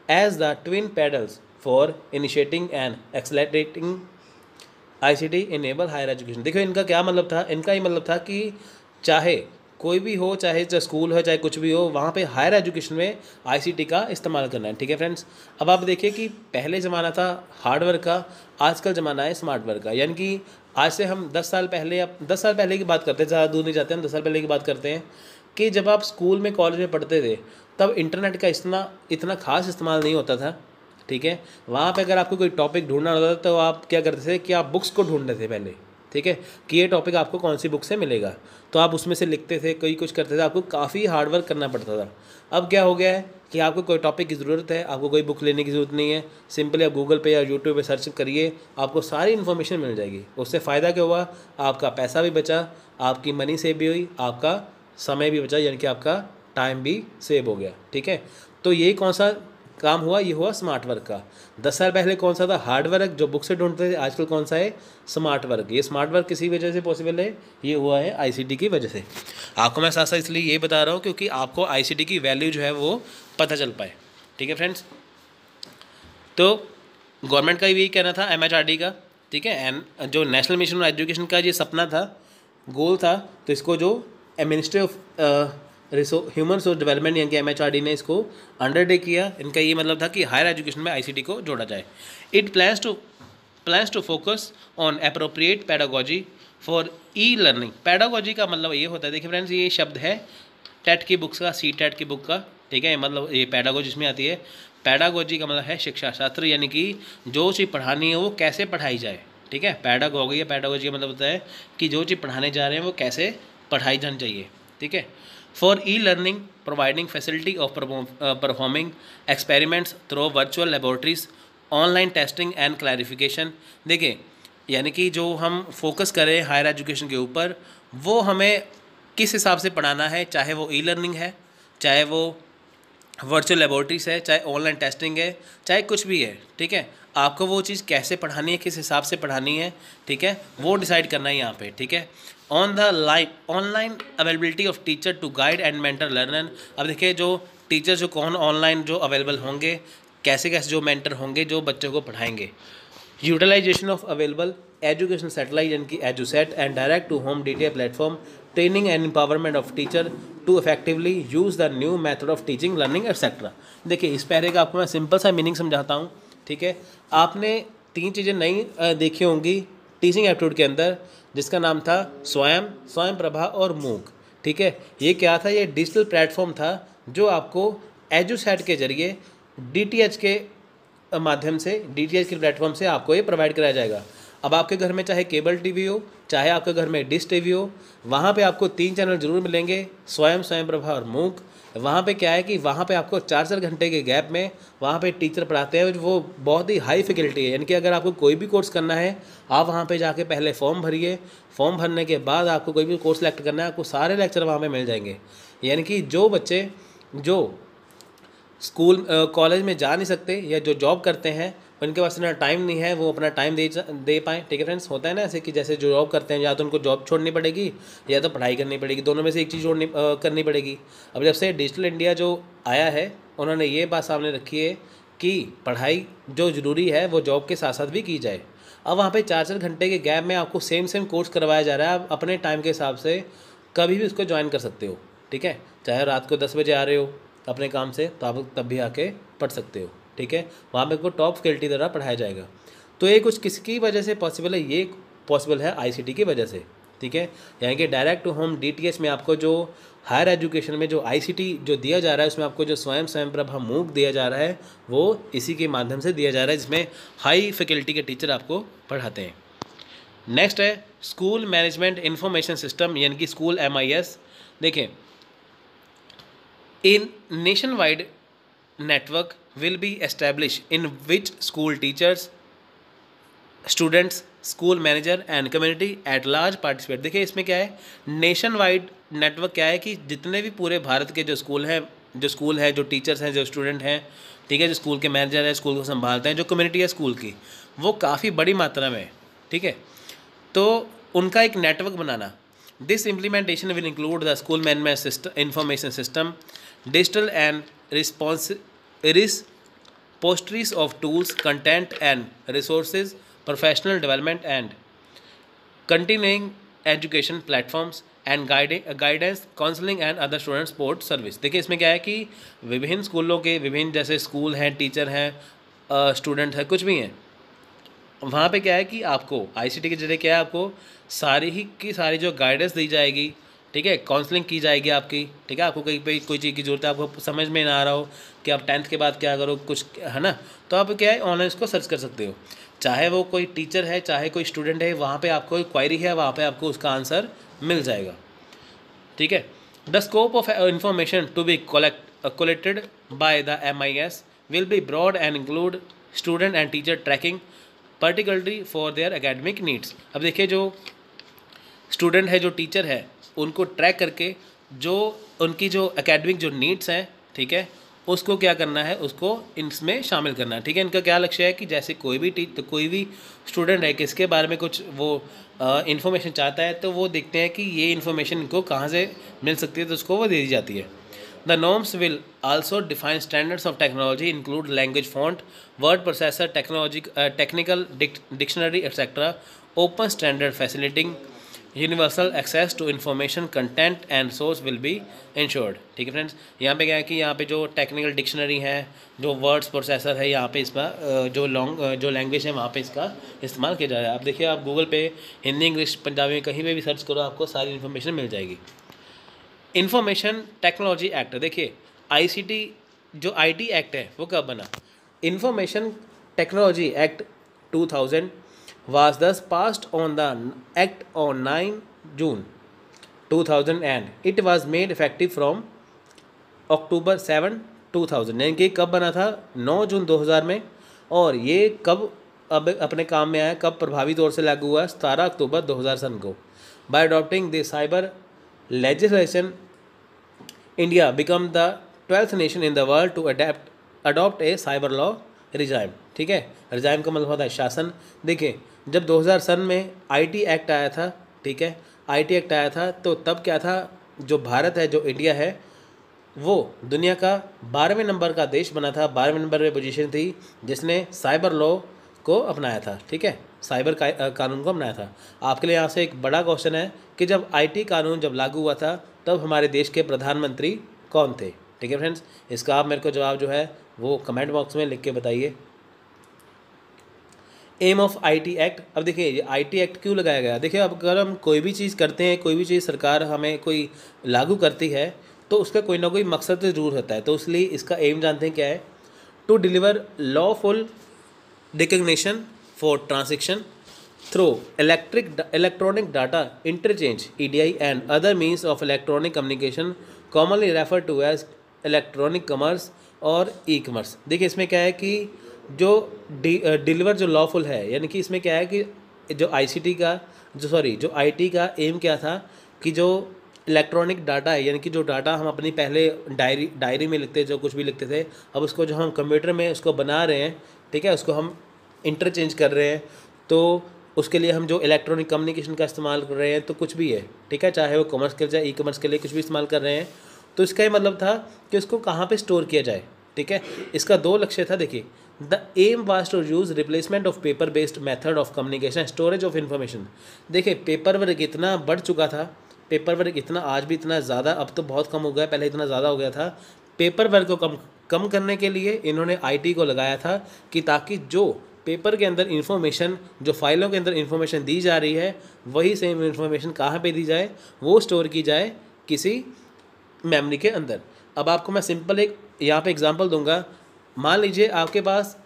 as the twin pedals for initiating and accelerating ICT enable higher education। देखो इनका क्या मतलब था, इनका ही मतलब था कि चाहे कोई भी हो, चाहे स्कूल हो, चाहे कुछ भी हो, वहाँ पे हायर एजुकेशन में ICT का इस्तेमाल करना है, ठीक है फ्रेंड्स। अब आप देखिए कि पहले ज़माना था हार्डवर्क का, आजकल ज़माना है स्मार्ट वर्क का, यानी कि आज से हम 10 साल पहले, अब 10 साल पहले की बात करते हैं, ज़्यादा दूर नहीं जाते, हम 10 साल पहले की बात करते हैं कि जब आप स्कूल में कॉलेज में पढ़ते थे तब इंटरनेट का इतना खास इस्तेमाल नहीं होता था, ठीक है। वहाँ पर अगर आपको कोई टॉपिक ढूंढना होता था तो आप क्या करते थे कि आप बुक्स को ढूंढते थे पहले, ठीक है, कि ये टॉपिक आपको कौन सी बुक से मिलेगा, तो आप उसमें से लिखते थे, कोई कुछ करते थे, आपको काफ़ी हार्डवर्क करना पड़ता था। अब क्या हो गया है कि आपको कोई टॉपिक की ज़रूरत है, आपको कोई बुक लेने की ज़रूरत नहीं है, सिंपली आप गूगल पे या यूट्यूब पे सर्च करिए, आपको सारी इन्फॉर्मेशन मिल जाएगी। उससे फ़ायदा क्या हुआ, आपका पैसा भी बचा, आपकी मनी सेव भी हुई, आपका समय भी बचा, यानी कि आपका टाइम भी सेव हो गया, ठीक है। तो ये कौन सा काम हुआ, ये हुआ स्मार्ट वर्क का। 10 साल पहले कौन सा था, हार्ड वर्क जो बुक से ढूंढते थे, आजकल कौन सा है, स्मार्ट वर्क। ये स्मार्ट वर्क किसी वजह से पॉसिबल है, ये हुआ है ICT की वजह से। आपको मैं साथ साथ इसलिए ये बता रहा हूँ क्योंकि आपको ICT की वैल्यू जो है वो पता चल पाए, ठीक है फ्रेंड्स। तो गवर्नमेंट का भी यही कहना था, MHRD का, ठीक है, एंड जो नेशनल मिशन ऑन एजुकेशन का ये सपना था, गोल था, तो इसको जो ministry of human resource development यानी कि MHRD ने इसको अंडरटेक किया। इनका ये मतलब था कि हायर एजुकेशन में ICT को जोड़ा जाए। It plans to focus on appropriate pedagogy for e-learning. Pedagogy का मतलब ये होता है, देखिए फ्रेंड्स, ये शब्द है टेट की बुक्स का, CTET की बुक का, ठीक है, मतलब ये पैडागोजी इसमें आती है। पैडागोजी का मतलब है शिक्षा शास्त्र, यानी कि जो चीज़ पढ़ानी है वो कैसे पढ़ाई जाए, ठीक है। पैडागोजी का मतलब होता है कि जो चीज़ पढ़ाने जा रहे हैं वो कैसे पढ़ाई जानी चाहिए, ठीक है। For e-learning providing facility of performing experiments through virtual laboratories, online testing and clarification. देखिए यानी कि जो हम फोकस करें हायर एजुकेशन के ऊपर, वो हमें किस हिसाब से पढ़ाना है, चाहे वो E-लर्निंग है, चाहे वो वर्चुअल लेबोरेटरीज है, चाहे ऑनलाइन टेस्टिंग है, चाहे कुछ भी है, ठीक है। आपको वो चीज़ कैसे पढ़ानी है, किस हिसाब से पढ़ानी है, ठीक है, वो डिसाइड करना है यहाँ पे, ठीक है। On the online availability of teacher to guide and mentor learner. अब देखिए जो टीचर जो कौन ऑनलाइन जो अवेलेबल होंगे, कैसे कैसे जो मेंटर होंगे जो बच्चों को पढ़ाएंगे। Utilisation of available education satellite यानी कि EDUSAT and direct to home DTI platform, training and empowerment of teacher to effectively use the new method of teaching learning etcetera. देखिए इस पैरे का आपको मैं सिंपल सा मीनिंग समझाता हूँ, ठीक है। आपने 3 चीज़ें नई देखी होंगी टीचिंग एप्टीट्यूड के अंदर, जिसका नाम था स्वयं प्रभा और मूक, ठीक है। ये क्या था, ये डिजिटल प्लेटफॉर्म था जो आपको एजुसेट के जरिए DTH के माध्यम से, DTH के प्लेटफॉर्म से आपको ये प्रोवाइड कराया जाएगा। अब आपके घर में चाहे केबल टीवी हो, चाहे आपके घर में डिश टीवी हो, वहाँ पे आपको 3 चैनल जरूर मिलेंगे, स्वयं प्रभा और मूक। वहाँ पे क्या है कि वहाँ पे आपको 4-4 घंटे के गैप में वहाँ पे टीचर पढ़ाते हैं, वो बहुत ही हाई फैकल्टी है। यानी कि अगर आपको कोई भी कोर्स करना है, आप वहाँ पे जाके पहले फॉर्म भरिए, फॉर्म भरने के बाद आपको कोई भी कोर्स सेलेक्ट करना है, आपको सारे लेक्चर वहाँ पे मिल जाएंगे। यानी कि जो बच्चे जो स्कूल कॉलेज में जा नहीं सकते या जो जॉब करते हैं, उनके पास इतना टाइम नहीं है वो अपना टाइम दे पाएँ। ठीक है फ्रेंड्स, होता है ना ऐसे कि जैसे जो जॉब करते हैं या तो उनको जॉब छोड़नी पड़ेगी या तो पढ़ाई करनी पड़ेगी, दोनों में से एक चीज़ करनी पड़ेगी। अब जब से डिजिटल इंडिया जो आया है, उन्होंने ये बात सामने रखी है कि पढ़ाई जो ज़रूरी है वो जॉब के साथ साथ भी की जाए। अब वहाँ पे 4-4 घंटे के गैप में आपको सेम कोर्स करवाया जा रहा है। आप अपने टाइम के हिसाब से कभी भी उसको ज्वाइन कर सकते हो। ठीक है, चाहे रात को 10 बजे आ रहे हो अपने काम से, तो आप तब भी आके पढ़ सकते हो। ठीक है, वहाँ पे को टॉप फैकल्टी द्वारा पढ़ाया जाएगा। तो ये कुछ किसकी वजह से पॉसिबल है? ये पॉसिबल है आईसीटी की वजह से। ठीक है, यानी कि डायरेक्ट टू होम डीटीएच में आपको जो हायर एजुकेशन में जो आईसीटी जो दिया जा रहा है, उसमें आपको जो स्वयं प्रभा मूक दिया जा रहा है, वो इसी के माध्यम से दिया जा रहा है, जिसमें हाई फैकल्टी के टीचर आपको पढ़ाते हैं। नेक्स्ट है स्कूल मैनेजमेंट इंफॉर्मेशन सिस्टम, यानी कि स्कूल MIS। देखें, इन nation wide network will be established in which school teachers, students, school manager and community at large participate। देखिए इसमें क्या है, नेशन वाइड नेटवर्क क्या है कि जितने भी पूरे भारत के जो स्कूल हैं, जो टीचर्स हैं, जो स्टूडेंट हैं, ठीक है, जो स्कूल के मैनेजर हैं, स्कूल को संभालते हैं, जो कम्युनिटी है स्कूल की, वो काफ़ी बड़ी मात्रा में है। ठीक है, तो उनका एक network banana. This implementation will include the school management system, information system, digital and repositories of tools, content and resources, professional development and continuing education platforms and guidance, counseling and other student support service। देखिए इसमें क्या है कि विभिन्न स्कूलों के विभिन्न जैसे स्कूल हैं, टीचर हैं, स्टूडेंट हैं, कुछ भी हैं, वहाँ पे क्या है कि आपको आईसीटी के जरिए क्या है, आपको सारी की सारी जो गाइडेंस दी जाएगी। ठीक है, काउंसलिंग की जाएगी आपकी। ठीक है, आपको कहीं पे कोई चीज़ की ज़रूरत है, आपको समझ में ना आ रहा हो कि आप 10th के बाद क्या करो, कुछ है ना, तो आप क्या है ऑनलाइन इसको सर्च कर सकते हो। चाहे वो कोई टीचर है, चाहे कोई स्टूडेंट है, वहाँ पे आपको कोई क्वायरी है, वहाँ पे आपको उसका आंसर मिल जाएगा। ठीक है, the scope of information to be collected by the MIS will be broad and include student and teacher tracking, particularly for their academic needs. अब देखिए, जो स्टूडेंट है, जो टीचर है, उनको ट्रैक करके जो उनकी जो एकेडमिक जो नीड्स हैं, ठीक है, उसको क्या करना है, उसको इसमें शामिल करना है। ठीक है, इनका क्या लक्ष्य है कि जैसे कोई भी स्टूडेंट है, किसके बारे में कुछ वो इन्फॉर्मेशन चाहता है, तो वो देखते हैं कि ये इन्फॉर्मेशन इनको कहाँ से मिल सकती है, तो उसको वो दे दी जाती है। The norms will also define standards of technology, include language font, word processor, technical dictionary etcetera, open standard facilitating universal access to information, content and source will be ensured. ठीक है फ्रेंड्स, यहाँ पे क्या है कि यहाँ पे जो टेक्निकल डिक्शनरी है, जो वर्ड्स प्रोसेसर है, यहाँ पे इसका जो लैंग्वेज है वहाँ पे इसका इस्तेमाल किया जा रहा है। आप देखिए, आप गूगल पे हिंदी, इंग्लिश, पंजाबी में कहीं पे भी सर्च करो, आपको सारी इन्फॉर्मेशन मिल जाएगी। इंफॉर्मेशन टेक्नोलॉजी एक्ट, देखिए आईसीटी जो IT एक्ट है वो कब बना? Information technology act 2000 was thus passed on the act on 9 June 2000 and it was made effective from October 7, 2000। यानी कि कब बना था? 9 जून 2000 में। और ये कब अब अपने काम में आया, कब प्रभावी तौर से लागू हुआ? 17 अक्टूबर 2000 सन को। By adopting the cyber legislation, India become the 12th nation in the world to adopt a cyber law regime. ठीक है, रिजाइम का मतलब होता है शासन। देखिए, जब 2000 सन में IT एक्ट आया था, ठीक है, IT एक्ट आया था, तो तब क्या था, जो भारत है, जो इंडिया है, वो दुनिया का 12वें नंबर का देश बना था, 12वें नंबर पे पोजीशन थी, जिसने साइबर लॉ को अपनाया था। ठीक है, साइबर कानून को अपनाया था। आपके लिए यहाँ से एक बड़ा क्वेश्चन है कि जब IT कानून जब लागू हुआ था, तब हमारे देश के प्रधानमंत्री कौन थे? ठीक है फ्रेंड्स, इसका आप मेरे को जवाब जो है वो कमेंट बॉक्स में लिख के बताइए। एम ऑफ IT एक्ट, अब देखिए ये IT एक्ट क्यों लगाया गया? देखिए, अब अगर हम कोई भी चीज़ करते हैं, कोई भी चीज़ सरकार हमें कोई लागू करती है, तो उसका कोई ना कोई मकसद तो ज़रूर होता है। तो इसलिए इसका एम जानते हैं क्या है? To deliver lawful recognition for transaction through electronic data interchange EDI and other means of electronic communication commonly refer to as electronic commerce और ई कॉमर्स। देखिए इसमें क्या है कि जो डिलीवर जो लॉफुल है, यानी कि इसमें क्या है कि जो आईसीटी का जो आईटी का एम क्या था कि जो इलेक्ट्रॉनिक डाटा है, यानी कि जो डाटा हम अपनी पहले डायरी में लिखते, जो कुछ भी लिखते थे, अब उसको जो हम कंप्यूटर में उसको बना रहे हैं, ठीक है, उसको हम इंटरचेंज कर रहे हैं, तो उसके लिए हम जो इलेक्ट्रॉनिक कम्युनिकेशन का इस्तेमाल कर रहे हैं, तो कुछ भी है, ठीक है, चाहे वो कॉमर्स के लिए चाहे ई कॉमर्स के लिए कुछ भी इस्तेमाल कर रहे हैं, तो इसका ये मतलब था कि उसको कहाँ पे स्टोर किया जाए, ठीक है। इसका 2 लक्ष्य था। देखिए, the aim was to use replacement of paper based method of communication storage of information. देखिए पेपर वर्क इतना बढ़ चुका था, पेपर वर्क इतना आज भी इतना ज़्यादा, अब तो बहुत कम हो गया, पहले इतना ज़्यादा हो गया था। पेपर वर्क को कम करने के लिए इन्होंने आईटी को लगाया था कि ताकि जो पेपर के अंदर इन्फॉर्मेशन, जो फाइलों के अंदर इन्फॉर्मेशन दी जा रही है, वही सेम इन्फॉर्मेशन कहाँ पे दी जाए, वो स्टोर की जाए किसी मेमोरी के अंदर। अब आपको मैं सिंपल एक यहाँ पे एग्जांपल दूंगा। मान लीजिए आपके पास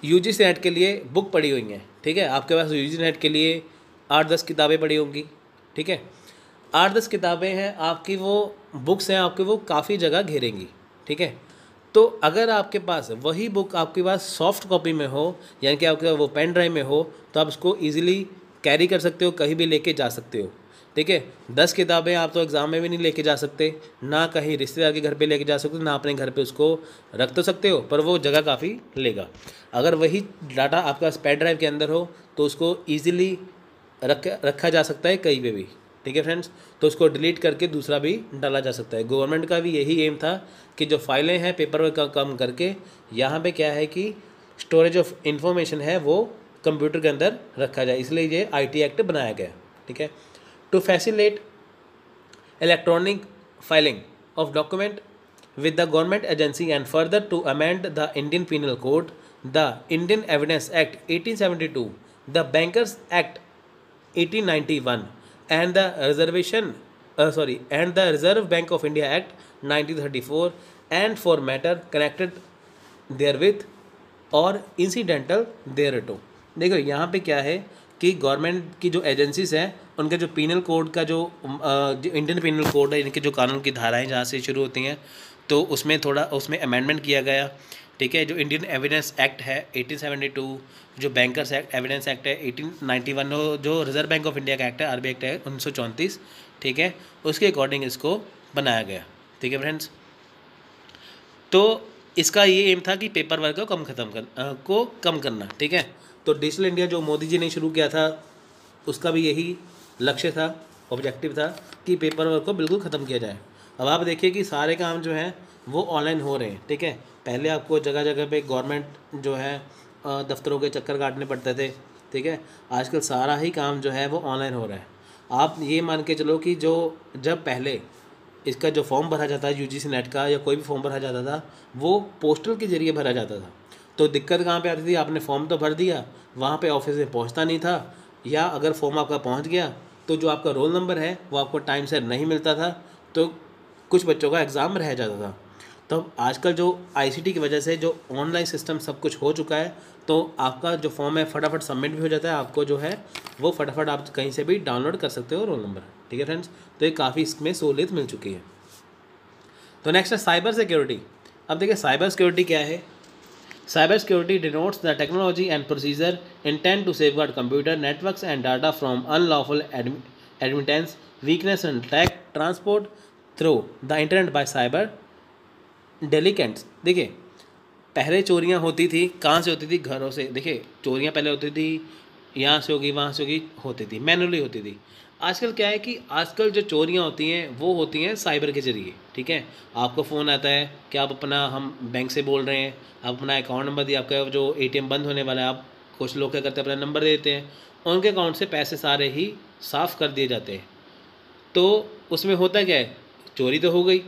यूजीसी नेट के लिए बुक पड़ी हुई हैं, ठीक है, आपके पास यूजीसी नेट के लिए 8-10 किताबें पड़ी होंगी, ठीक है, 8-10 किताबें हैं आपकी, वो बुक्स हैं आपकी, वो काफ़ी जगह घेरेंगी, ठीक है। तो अगर आपके पास वही बुक आपके पास सॉफ्ट कॉपी में हो, यानी कि आपके वो पेन ड्राइव में हो, तो आप उसको ईजिली कैरी कर सकते हो, कहीं भी लेके जा सकते हो, ठीक है। 10 किताबें आप तो एग्ज़ाम में भी नहीं लेके जा सकते, ना कहीं रिश्तेदार के घर पे लेके जा सकते हो, ना अपने घर पे उसको रख तो सकते हो, पर वो जगह काफ़ी लेगा। अगर वही डाटा आपके पास पेन ड्राइव के अंदर हो, तो उसको ईजिली रखा जा सकता है कहीं पे भी, ठीक है फ्रेंड्स। तो उसको डिलीट करके दूसरा भी डाला जा सकता है। गवर्नमेंट का भी यही एम था कि जो फाइलें हैं पेपर वर्क का कम करके, यहाँ पे क्या है कि स्टोरेज ऑफ इंफॉर्मेशन है वो कंप्यूटर के अंदर रखा जाए, इसलिए ये आईटी एक्ट बनाया गया, ठीक है। To facilitate electronic filing of document with the government agency and further to amend the Indian Penal Code, the Indian Evidence Act 1872, the Bankers Act 1891, and the and the Reserve Bank of India Act 1934, and for matter connected therewith और incidental thereto। देखो यहाँ पे क्या है कि government की जो agencies हैं उनके जो पीनल कोड का जो इंडियन पीनल कोड है, इनके जो कानून की धाराएं जहाँ से शुरू होती हैं, तो उसमें थोड़ा उसमें अमेंडमेंट किया गया, ठीक है। जो इंडियन एविडेंस एक्ट है 1872, जो बैंकर्स एक्ट एविडेंस एक्ट है 1891, जो रिजर्व बैंक ऑफ इंडिया का एक्ट है आरबीआई एक्ट है 1934, ठीक है, उसके अकॉर्डिंग इसको बनाया गया, ठीक है फ्रेंड्स। तो इसका ये एम था कि पेपर वर्क को कम करना, ठीक है। तो डिजिटल इंडिया जो मोदी जी ने शुरू किया था, उसका भी यही लक्ष्य था, ऑब्जेक्टिव था कि पेपर वर्क को बिल्कुल ख़त्म किया जाए। अब आप देखिए कि सारे काम जो हैं वो ऑनलाइन हो रहे हैं, ठीक है। पहले आपको जगह जगह पे गवर्नमेंट जो है दफ्तरों के चक्कर काटने पड़ते थे, ठीक है, आजकल सारा ही काम जो है वो ऑनलाइन हो रहा है। आप ये मान के चलो कि जब पहले इसका जो फॉर्म भरा जाता है यूजीसी नेट का या कोई भी फॉर्म भरा जाता था, वो पोस्टल के ज़रिए भरा जाता था। तो दिक्कत कहाँ पे आती थी, आपने फॉर्म तो भर दिया, वहाँ पे ऑफिस में पहुँचता नहीं था, या अगर फॉर्म आपका पहुँच गया तो जो आपका रोल नंबर है वो आपको टाइम से नहीं मिलता था, तो कुछ बच्चों का एग्ज़ाम रह जाता था। तो आजकल जो आईसीटी की वजह से जो ऑनलाइन सिस्टम सब कुछ हो चुका है, तो आपका जो फॉर्म है फटाफट सबमिट भी हो जाता है, आपको जो है वो फटाफट आप कहीं से भी डाउनलोड कर सकते हो रोल नंबर, ठीक है फ्रेंड्स। तो ये काफ़ी इसमें सहूलियत मिल चुकी है। तो नेक्स्ट है साइबर सिक्योरिटी। अब देखिए साइबर सिक्योरिटी क्या है। Cyber security denotes the technology and procedure intend to safeguard computer networks and data from unlawful admittance, weakness and attack, transport through the internet by cyber delinquents. देखिए पहले चोरियां होती थी, कहाँ से होती थी, घरों से। देखिए चोरियां पहले होती थी यहाँ से होगी वहाँ से होगी, होती थी मैनुअली होती थी। आजकल क्या है कि आजकल जो चोरियां होती हैं वो होती हैं साइबर के ज़रिए, ठीक है। आपको फ़ोन आता है कि आप अपना, हम बैंक से बोल रहे हैं, आप अपना अकाउंट नंबर दिया, आपका जो एटीएम बंद होने वाला है, आप कुछ लोग क्या करते हैं अपना नंबर दे देते हैं, उनके अकाउंट से पैसे सारे ही साफ़ कर दिए जाते हैं। तो उसमें होता क्या है, चोरी तो हो गई,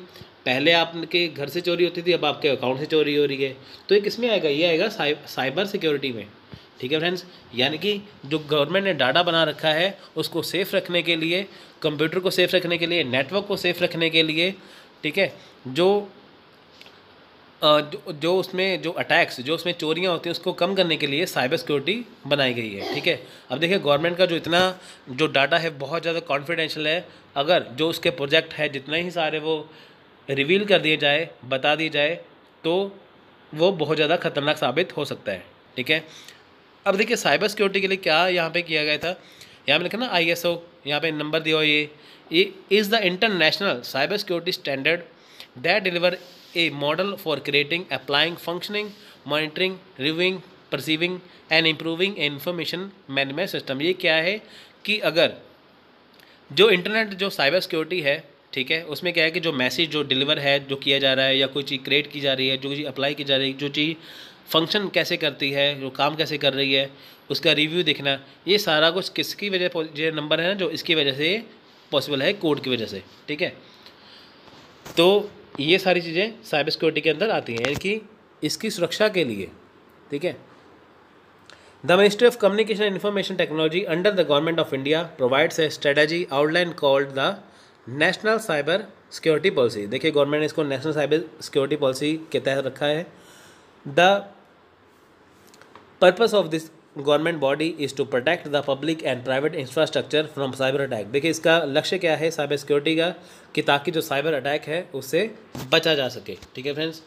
पहले आपके घर से चोरी होती थी, अब आपके अकाउंट से चोरी हो रही है। तो ये किस में आएगा, ये आएगा साइबर सिक्योरिटी में, ठीक है फ्रेंड्स। यानी कि जो गवर्नमेंट ने डाटा बना रखा है उसको सेफ़ रखने के लिए, कंप्यूटर को सेफ़ रखने के लिए, नेटवर्क को सेफ़ रखने के लिए, ठीक है, जो उसमें जो अटैक्स, जो उसमें चोरियां होती हैं उसको कम करने के लिए साइबर सिक्योरिटी बनाई गई है, ठीक है। अब देखिए गवर्नमेंट का जो इतना जो डाटा है बहुत ज़्यादा कॉन्फिडेंशियल है, अगर जो उसके प्रोजेक्ट है जितने ही सारे वो रिवील कर दिए जाए, बता दी जाए, तो वो बहुत ज़्यादा खतरनाक साबित हो सकता है। ठीक है, अब देखिए साइबर सिक्योरिटी के लिए क्या यहाँ पे किया गया था, यहाँ पे लिखा ना ISO, यहाँ पे नंबर दिया हो, ये is the international cyber security standard that deliver A model for creating, applying, functioning, monitoring, reviewing, perceiving and improving information management system. ये क्या है कि अगर जो इंटरनेट जो साइबर सिक्योरिटी है, ठीक है, उसमें क्या है कि जो मैसेज जो डिलीवर है, जो किया जा रहा है, या कोई चीज़ क्रिएट की जा रही है, जो चीज़ अप्लाई की जा रही है, जो चीज़ फंक्शन कैसे करती है, जो काम कैसे कर रही है, उसका रिव्यू देखना, ये सारा कुछ किसकी वजह, जो नंबर है ना जो इसकी वजह से पॉसिबल है, कोड की वजह से। ठीक है, तो ये सारी चीज़ें साइबर सिक्योरिटी के अंदर आती हैं, यानी कि इसकी सुरक्षा के लिए। ठीक है, the ministry of communication and information technology under the government of India provides a strategy outline called the national cyber security policy. देखिए गवर्नमेंट ने इसको नेशनल साइबर सिक्योरिटी पॉलिसी के तहत रखा है। The purpose of this government body is to protect the public and private infrastructure from cyber attack. देखिए इसका लक्ष्य क्या है साइबर सिक्योरिटी का, कि ताकि जो साइबर अटैक है उससे बचा जा सके। ठीक है फ्रेंड्स,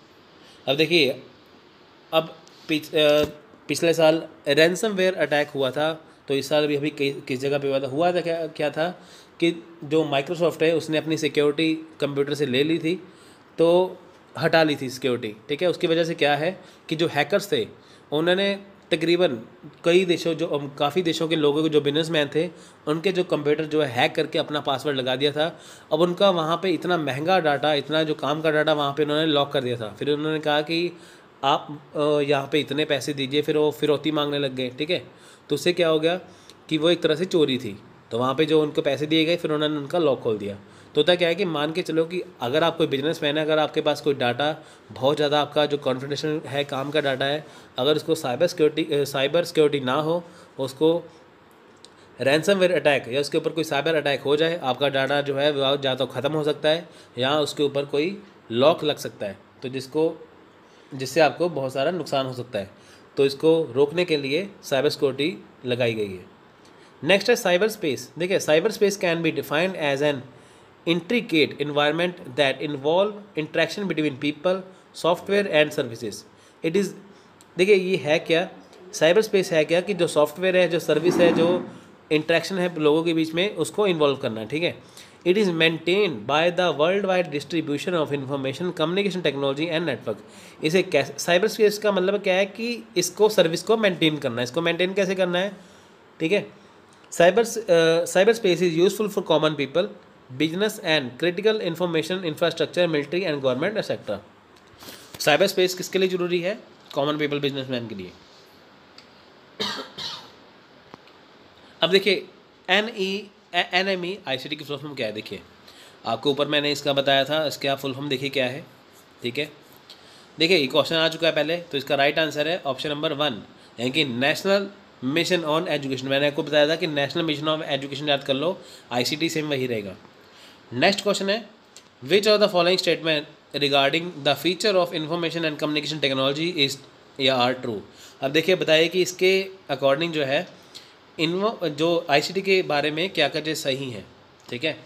अब देखिए, अब पिछले साल रैंसमवेयर अटैक हुआ था, तो इस साल भी अभी किस जगह पे हुआ था क्या था कि जो माइक्रोसॉफ्ट है उसने अपनी सिक्योरिटी कंप्यूटर से ले ली थी, तो हटा ली थी सिक्योरिटी। ठीक है, उसकी वजह से क्या है कि जो हैकर्स थे उन्होंने तकरीबन कई देशों, जो काफ़ी देशों के लोगों के जो बिजनेसमैन थे, उनके जो कंप्यूटर जो है हैक करके अपना पासवर्ड लगा दिया था। अब उनका वहाँ पे इतना महंगा डाटा, इतना जो काम का डाटा वहाँ पे उन्होंने लॉक कर दिया था। फिर उन्होंने कहा कि आप यहाँ पे इतने पैसे दीजिए, फिर वो फिरौती मांगने लग गए। ठीक है, तो उससे क्या हो गया कि वो एक तरह से चोरी थी, तो वहाँ पे जो उनको पैसे दिए गए, फिर उन्होंने उनका लॉक खोल दिया। तो होता क्या है कि मान के चलो कि अगर आप कोई बिजनेसमैन है, अगर आपके पास कोई डाटा बहुत ज़्यादा आपका जो कॉन्फिडेंशियल है, काम का डाटा है, अगर उसको साइबर सिक्योरिटी ना हो, उसको रैंसमवेयर अटैक या उसके ऊपर कोई साइबर अटैक हो जाए, आपका डाटा जो है वो या तो ख़त्म हो सकता है, या उसके ऊपर कोई लॉक लग सकता है, तो जिससे आपको बहुत सारा नुकसान हो सकता है। तो इसको रोकने के लिए साइबर सिक्योरिटी लगाई गई है। नेक्स्ट है साइबर स्पेस। देखिए cyber space can be defined as an intricate environment that involve interaction between people, software and services. It is, देखिए ये है क्या, साइबर स्पेस है क्या कि जो सॉफ्टवेयर है, जो सर्विस है, जो इंट्रैक्शन है लोगों के बीच में, उसको इन्वॉल्व करना है। ठीक है, it is maintain by the world wide distribution of information communication technology and network. इसे कैसे, साइबर स्पेस का मतलब क्या है कि इसको सर्विस को मेंटेन करना है। इसको मेंटेन कैसे करना है? ठीक है, cyber space is useful for common people, business and critical information infrastructure, military and government etcetera. Cyber space किसके लिए ज़रूरी है? कॉमन पीपल, बिजनेसमैन के लिए। अब देखिए NME ICT की फुल फॉर्म क्या है? देखिए आपको ऊपर मैंने इसका बताया था, इसके आप फुल फॉर्म देखिए क्या है। ठीक है, देखिए ये क्वेश्चन आ चुका है पहले, तो इसका राइट आंसर है ऑप्शन नंबर 1, यानी कि नेशनल मिशन ऑन एजुकेशन। मैंने आपको बताया था कि नेशनल मिशन ऑन एजुकेशन याद कर लो, ICT सेम वही रहेगा। नेक्स्ट क्वेश्चन है, which of the following statement regarding the feature of information and communication technology is या आर ट्रू। अब देखिए बताइए कि इसके अकॉर्डिंग जो है जो ICT के बारे में क्या क्या चीज़ सही है। ठीक है,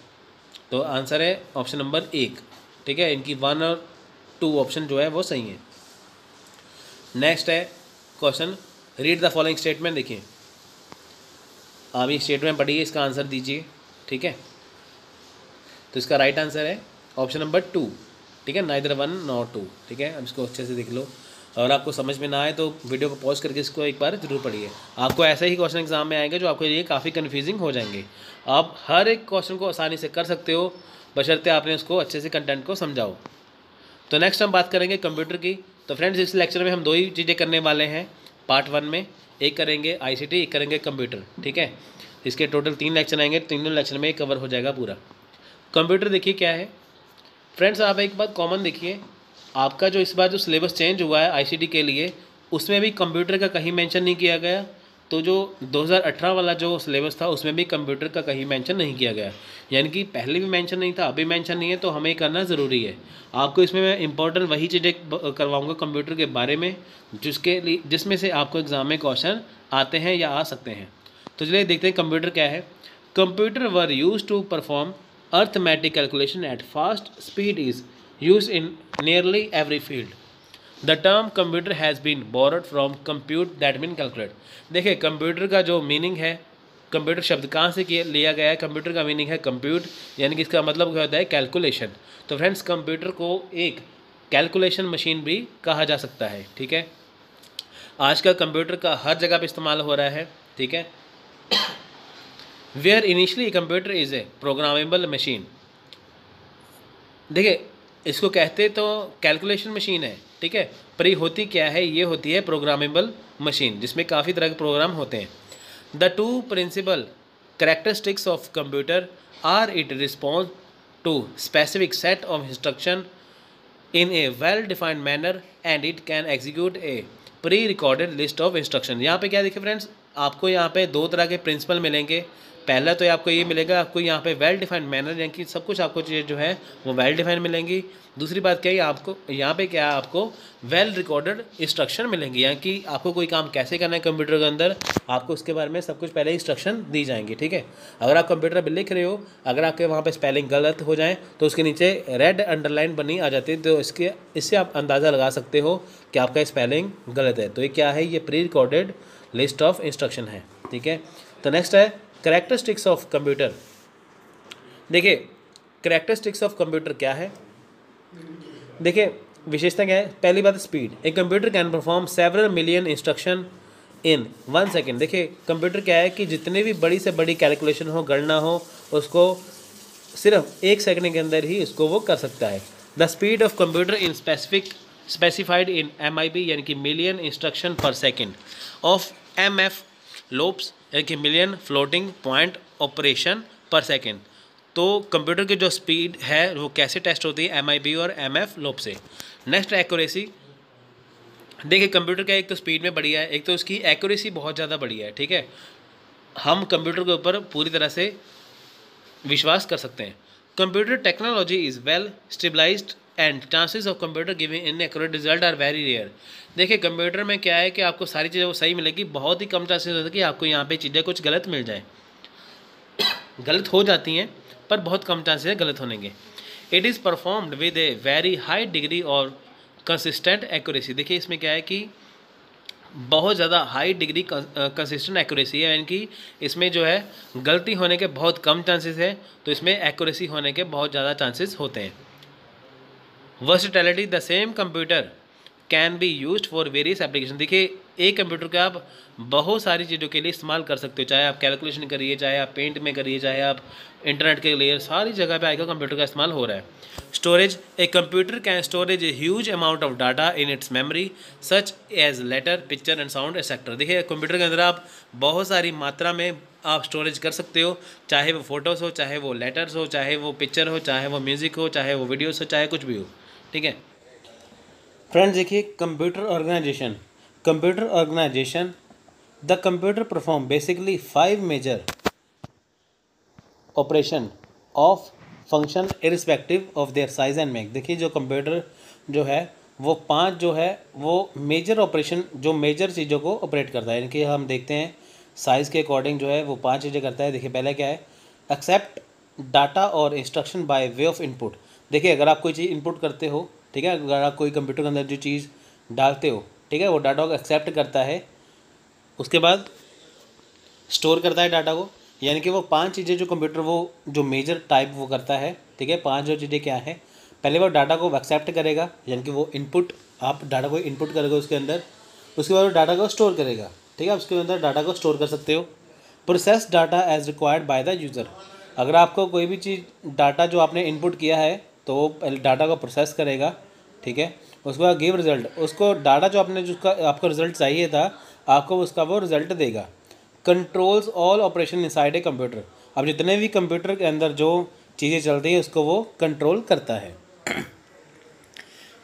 तो आंसर है ऑप्शन नंबर 1। ठीक है, इनकी 1 और 2 ऑप्शन जो है वो सही है। नेक्स्ट है question, read the following statement. देखिए आप ये स्टेटमेंट पढ़िए, इसका आंसर दीजिए। ठीक है, तो इसका राइट आंसर है ऑप्शन नंबर 2। ठीक है, नाइदर 1 नॉर 2। ठीक है, अब इसको अच्छे से देख लो, और आपको समझ में ना आए तो वीडियो को पॉज करके इसको एक बार जरूर पढ़िए। आपको ऐसे ही क्वेश्चन एग्जाम में आएंगे जो आपके लिए काफ़ी कन्फ्यूजिंग हो जाएंगे। आप हर एक क्वेश्चन को आसानी से कर सकते हो, बशर्ते आपने उसको अच्छे से कंटेंट को समझाओ। तो नेक्स्ट हम बात करेंगे कंप्यूटर की। तो फ्रेंड्स इस लेक्चर में हम 2 ही चीज़ें करने वाले हैं पार्ट 1 में, एक करेंगे ICT, एक करेंगे कंप्यूटर। ठीक है, इसके टोटल 3 लेक्चर आएंगे, तीनों लेक्चर में कवर हो जाएगा पूरा। कंप्यूटर देखिए क्या है फ्रेंड्स, आप एक बात कॉमन देखिए, आपका जो इस बार जो सिलेबस चेंज हुआ है ICT के लिए, उसमें भी कंप्यूटर का कहीं मेंशन नहीं किया गया। तो जो 2018 वाला जो सिलेबस था उसमें भी कंप्यूटर का कहीं मेंशन नहीं किया गया, यानी कि पहले भी मेंशन नहीं था, अभी मेंशन नहीं है, तो हमें करना ज़रूरी है। आपको इसमें मैं इंपॉर्टेंट वही चीज़ें करवाऊँगा कंप्यूटर के बारे में जिसमें से आपको एग्जाम में क्वेश्चन आते हैं या आ सकते हैं। तो चलिए देखते हैं कंप्यूटर क्या है। Computer were use to perform arithmetic calculation at fast speed is used in nearly every field. The term computer has been borrowed from compute that mean calculate. देखिए कंप्यूटर का जो मीनिंग है, कंप्यूटर शब्द कहाँ से लिया गया है? कंप्यूटर का मीनिंग है कंप्यूट, यानी कि इसका मतलब क्या होता है? कैलकुलेशन। तो फ्रेंड्स कंप्यूटर को एक कैलकुलेशन मशीन भी कहा जा सकता है। ठीक है, आजकल कंप्यूटर का हर जगह पे इस्तेमाल हो रहा है। ठीक है, where initially computer is a programmable machine. देखिए इसको कहते तो कैलकुलेशन मशीन है, ठीक है, पर ये होती क्या है? ये होती है प्रोग्रामेबल मशीन, जिसमें काफ़ी तरह के प्रोग्राम होते हैं। The two principal characteristics of computer are it response to specific set of instruction in a well defined manner and it can execute a pre recorded list of instruction. यहाँ पे क्या देखिए फ्रेंड्स, आपको यहाँ पे दो तरह के प्रिंसिपल मिलेंगे। पहला तो आपको ये मिलेगा, आपको यहाँ पे वेल डिफाइंड मैनर, यानी कि सब कुछ आपको चीज़ें जो है वो वेल डिफाइंड मिलेंगी। दूसरी बात क्या है, आपको यहाँ पे क्या आपको वेल रिकॉर्डेड इंस्ट्रक्शन मिलेंगी, यानी कि आपको कोई काम कैसे करना है कंप्यूटर के अंदर, आपको उसके बारे में सब कुछ पहले इंस्ट्रक्शन दी जाएंगी। ठीक है, अगर आप कंप्यूटर पर लिख रहे हो, अगर आपके वहाँ पे स्पेलिंग गलत हो जाए तो उसके नीचे रेड अंडरलाइन बनी आ जाती है, तो इससे आप अंदाज़ा लगा सकते हो कि आपका स्पेलिंग गलत है। तो ये क्या है? ये pre recorded list of instruction है। ठीक है, तो नेक्स्ट है कैरेक्टरिस्टिक्स ऑफ कंप्यूटर। देखिए कैरेक्टरिस्टिक्स ऑफ कंप्यूटर क्या है? देखिए विशेषता क्या है? पहली बात speed. A computer can perform several million instruction in 1 second. देखिए कंप्यूटर क्या है कि जितने भी बड़ी से बड़ी कैलकुलेशन हो, गणना हो, उसको सिर्फ 1 सेकंड के अंदर ही उसको वो कर सकता है। The speed of computer in specified in MIB यानी कि मिलियन इंस्ट्रक्शन पर सेकेंड ऑफ MF लोप्स यानी कि मिलियन फ्लोटिंग पॉइंट ऑपरेशन पर सेकेंड। तो कंप्यूटर की जो स्पीड है वो कैसे टेस्ट होती है? MIB और MF लोप से। Next accuracy. देखिए कंप्यूटर का एक तो स्पीड में बढ़िया है, एक तो उसकी एक्यूरेसी बहुत ज़्यादा बढ़िया है। ठीक है, हम कंप्यूटर के ऊपर पूरी तरह से विश्वास कर सकते हैं। Computer technology is well stabilised and chances of computer giving inaccurate result are very rare. देखिए कंप्यूटर में क्या है कि आपको सारी चीज़ें वो सही मिलेगी, बहुत ही कम चांसेस होते हैं कि आपको यहाँ पे चीज़ें कुछ गलत मिल जाए। गलत हो जाती हैं पर बहुत कम चांसेस है गलत होने के। It is performed with a very high degree और कंसिस्टेंट एक्यूरेसी। देखिए इसमें क्या है कि बहुत ज़्यादा हाई डिग्री कंसिस्टेंट एक्यूरेसी है, यानी कि इसमें जो है गलती होने के बहुत कम चांसेस है, तो इसमें एक्यूरेसी होने के बहुत ज़्यादा चांसेस होते हैं। Versatility. The same computer can be used for various application. देखिए एक कंप्यूटर का आप बहुत सारी चीज़ों के लिए इस्तेमाल कर सकते हो, चाहे आप कैलकुलेशन करिए, चाहे आप पेंट में करिए, चाहे आप इंटरनेट के लिए, सारी जगह पे आएगा कंप्यूटर का इस्तेमाल हो रहा है। Storage. A computer can storage a huge amount of data in its memory such as letter, picture and sound etcetera. देखिए कंप्यूटर के अंदर आप बहुत सारी मात्रा में आप स्टोरेज कर सकते हो, चाहे वो फोटोज़ हो, चाहे वो लेटर्स हो, चाहे वो पिक्चर हो, चाहे वो म्यूज़िक हो, चाहे वो वीडियोस हो, चाहे कुछ भी हो। ठीक है फ्रेंड्स, देखिए computer organisation. Computer organisation, the computer perform basically 5 major operation of function irrespective of their size and make. देखिए जो कंप्यूटर जो है वो 5 जो है वो मेजर ऑपरेशन, जो मेजर चीज़ों को ऑपरेट करता है, यानी कि हम देखते हैं साइज़ के अकॉर्डिंग जो है वो 5 चीज़ें करता है। देखिए पहले क्या है? एक्सेप्ट डाटा और instruction by way of input. देखिए अगर आप कोई चीज़ इनपुट करते हो, ठीक है, अगर आप कोई कंप्यूटर के अंदर जो चीज़ डालते हो, ठीक है, वो डाटा को एक्सेप्ट करता है, उसके बाद स्टोर करता है डाटा को, यानी कि वो 5 चीज़ें जो कंप्यूटर वो जो मेजर टाइप वो करता है। ठीक है, 5 जो चीज़ें क्या है? पहले वो डाटा को एक्सेप्ट करेगा, यानी कि वो इनपुट, आप डाटा को इनपुट करेगा उसके अंदर, उसके बाद वो डाटा को स्टोर करेगा। ठीक है, उसके अंदर डाटा को स्टोर कर सकते हो। Process data as required by the user. अगर आपको कोई भी चीज़ डाटा जो आपने इनपुट किया है तो वो पहले डाटा को प्रोसेस करेगा। ठीक है, उसके बाद गिव रिजल्ट, उसको डाटा जो आपने जिसका आपको रिजल्ट चाहिए था आपको उसका वो रिजल्ट देगा। Controls all operation inside a computer. अब जितने भी कंप्यूटर के अंदर जो चीज़ें चलती हैं उसको वो कंट्रोल करता है।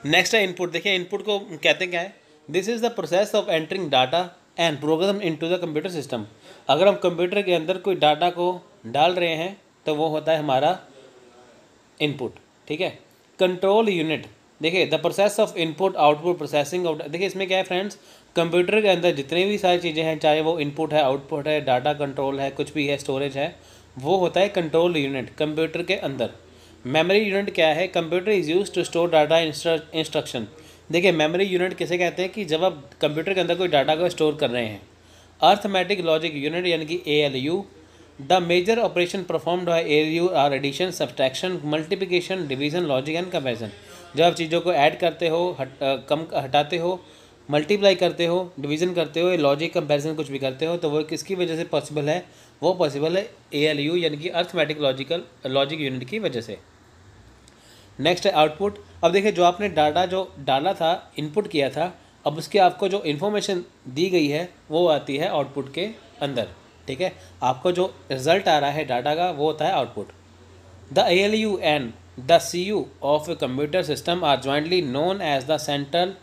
नेक्स्ट है इनपुट। देखिए इनपुट को कहते हैं क्या है? This is the process of entering data and programme into the computer system. अगर हम कंप्यूटर के अंदर कोई डाटा को डाल रहे हैं तो वो होता है हमारा इनपुट। ठीक है, कंट्रोल यूनिट। देखिए the process of input output processing of. देखिए इसमें क्या है फ्रेंड्स, कंप्यूटर के अंदर जितनी भी सारी चीज़ें हैं, चाहे वो इनपुट है, आउटपुट है, डाटा कंट्रोल है, कुछ भी है, स्टोरेज है, वो होता है कंट्रोल यूनिट कंप्यूटर के अंदर। मेमोरी यूनिट क्या है? Computer is use to store data instruction. देखिए मेमोरी यूनिट किसे कहते हैं कि जब आप कंप्यूटर के अंदर कोई डाटा को स्टोर कर रहे हैं। अर्थमेटिक लॉजिक यूनिट यानी कि ALU, the major operation performed by ALU are addition, subtraction, multiplication, division, logic and comparison. जब आप चीज़ों को ऐड करते हो, कम हटाते हो, मल्टीप्लाई करते हो, डिवीज़न करते हो, लॉजिक कंपैरिजन कुछ भी करते हो, तो वो किसकी वजह से पॉसिबल है? वो पॉसिबल है ALU यानी कि अर्थमेटिक लॉजिक यूनिट की वजह से। नेक्स्ट है आउटपुट। अब देखिए जो आपने डाटा जो डाला था, इनपुट किया था, अब उसके आपको जो इन्फॉर्मेशन दी गई है वो आती है आउटपुट के अंदर। ठीक है, आपको जो रिजल्ट आ रहा है डाटा का वो होता है output. The ALU and the CU of a computer system are jointly known as the central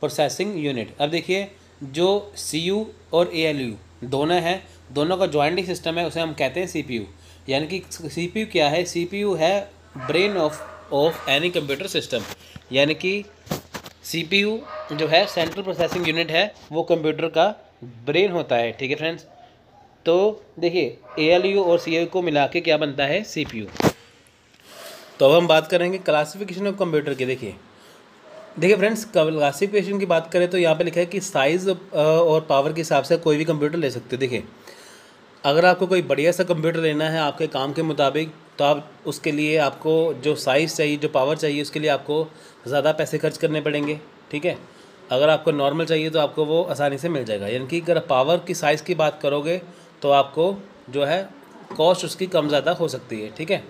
processing unit. अब देखिए जो CU और ALU दोनों हैं, दोनों का जॉइंटली सिस्टम है, उसे हम कहते हैं CPU। यानी कि CPU क्या है? CPU है brain of any computer system. यानी कि CPU जो है सेंट्रल प्रोसेसिंग यूनिट है, वो कंप्यूटर का ब्रेन होता है। ठीक है फ्रेंड्स, तो देखिए ALU और CU को मिला के क्या बनता है? CPU। तो अब हम बात करेंगे क्लासिफिकेशन ऑफ कंप्यूटर की। देखिए फ्रेंड्स, क्लासिफिकेशन की बात करें तो यहाँ पे लिखा है कि साइज़ और पावर के हिसाब से कोई भी कंप्यूटर ले सकते हो। देखिए अगर आपको कोई बढ़िया सा कंप्यूटर लेना है आपके काम के मुताबिक, तो आप उसके लिए आपको जो साइज़ चाहिए, जो पावर चाहिए, उसके लिए आपको ज़्यादा पैसे खर्च करने पड़ेंगे। ठीक है, अगर आपको नॉर्मल चाहिए तो आपको वो आसानी से मिल जाएगा। यानी कि अगर पावर की साइज़ की बात करोगे तो आपको जो है कॉस्ट उसकी कम ज़्यादा हो सकती है। ठीक है,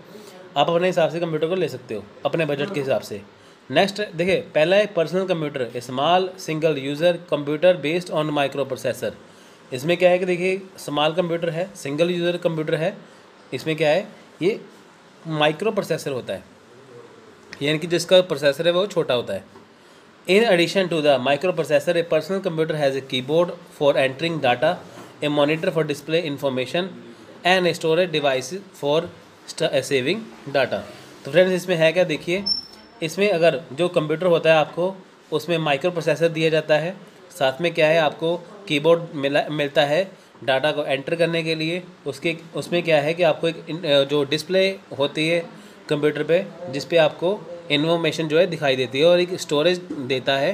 आप अपने हिसाब से कंप्यूटर को ले सकते हो अपने बजट के हिसाब से। नेक्स्ट देखिए पहला है personal computer, small single user computer based on micro processor. इसमें क्या है कि देखिए स्मॉल कंप्यूटर है, सिंगल यूज़र कंप्यूटर है। इसमें क्या है? ये माइक्रो प्रोसेसर होता है, यानी कि जिसका प्रोसेसर है वो छोटा होता है। In addition to the micro processor a personal computer has a keyboard for entering data, a monitor for display information and a storage device for saving data. तो फ्रेंड्स इसमें है क्या? देखिए इसमें अगर जो कंप्यूटर होता है आपको उसमें माइक्रो प्रोसेसर दिया जाता है, साथ में क्या है आपको कीबोर्ड मिलता है डाटा को एंटर करने के लिए। उसमें क्या है कि आपको एक जो डिस्प्ले होती है कंप्यूटर पे, जिस पे आपको इन्फॉर्मेशन जो है दिखाई देती है, और एक स्टोरेज देता है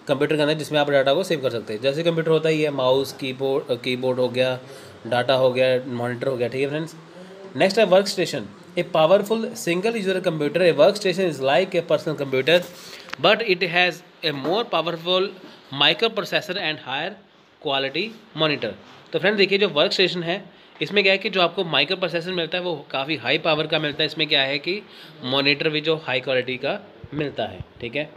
कंप्यूटर के अंदर जिसमें आप डाटा को सेव कर सकते हैं। जैसे कंप्यूटर होता ही है, माउस, कीबोर्ड हो गया, डाटा हो गया, मॉनिटर हो गया। ठीक है फ्रेंड्स, नेक्स्ट है work station. A powerful single user computer, a work station is like a personal computer but it has a more powerful micro processor and higher quality monitor. तो friend देखिए जो work station है इसमें क्या है कि जो आपको माइक्रो प्रोसेसर मिलता है वो काफ़ी हाई पावर का मिलता है। इसमें क्या है कि मॉनिटर भी जो हाई क्वालिटी का मिलता है। ठीक है,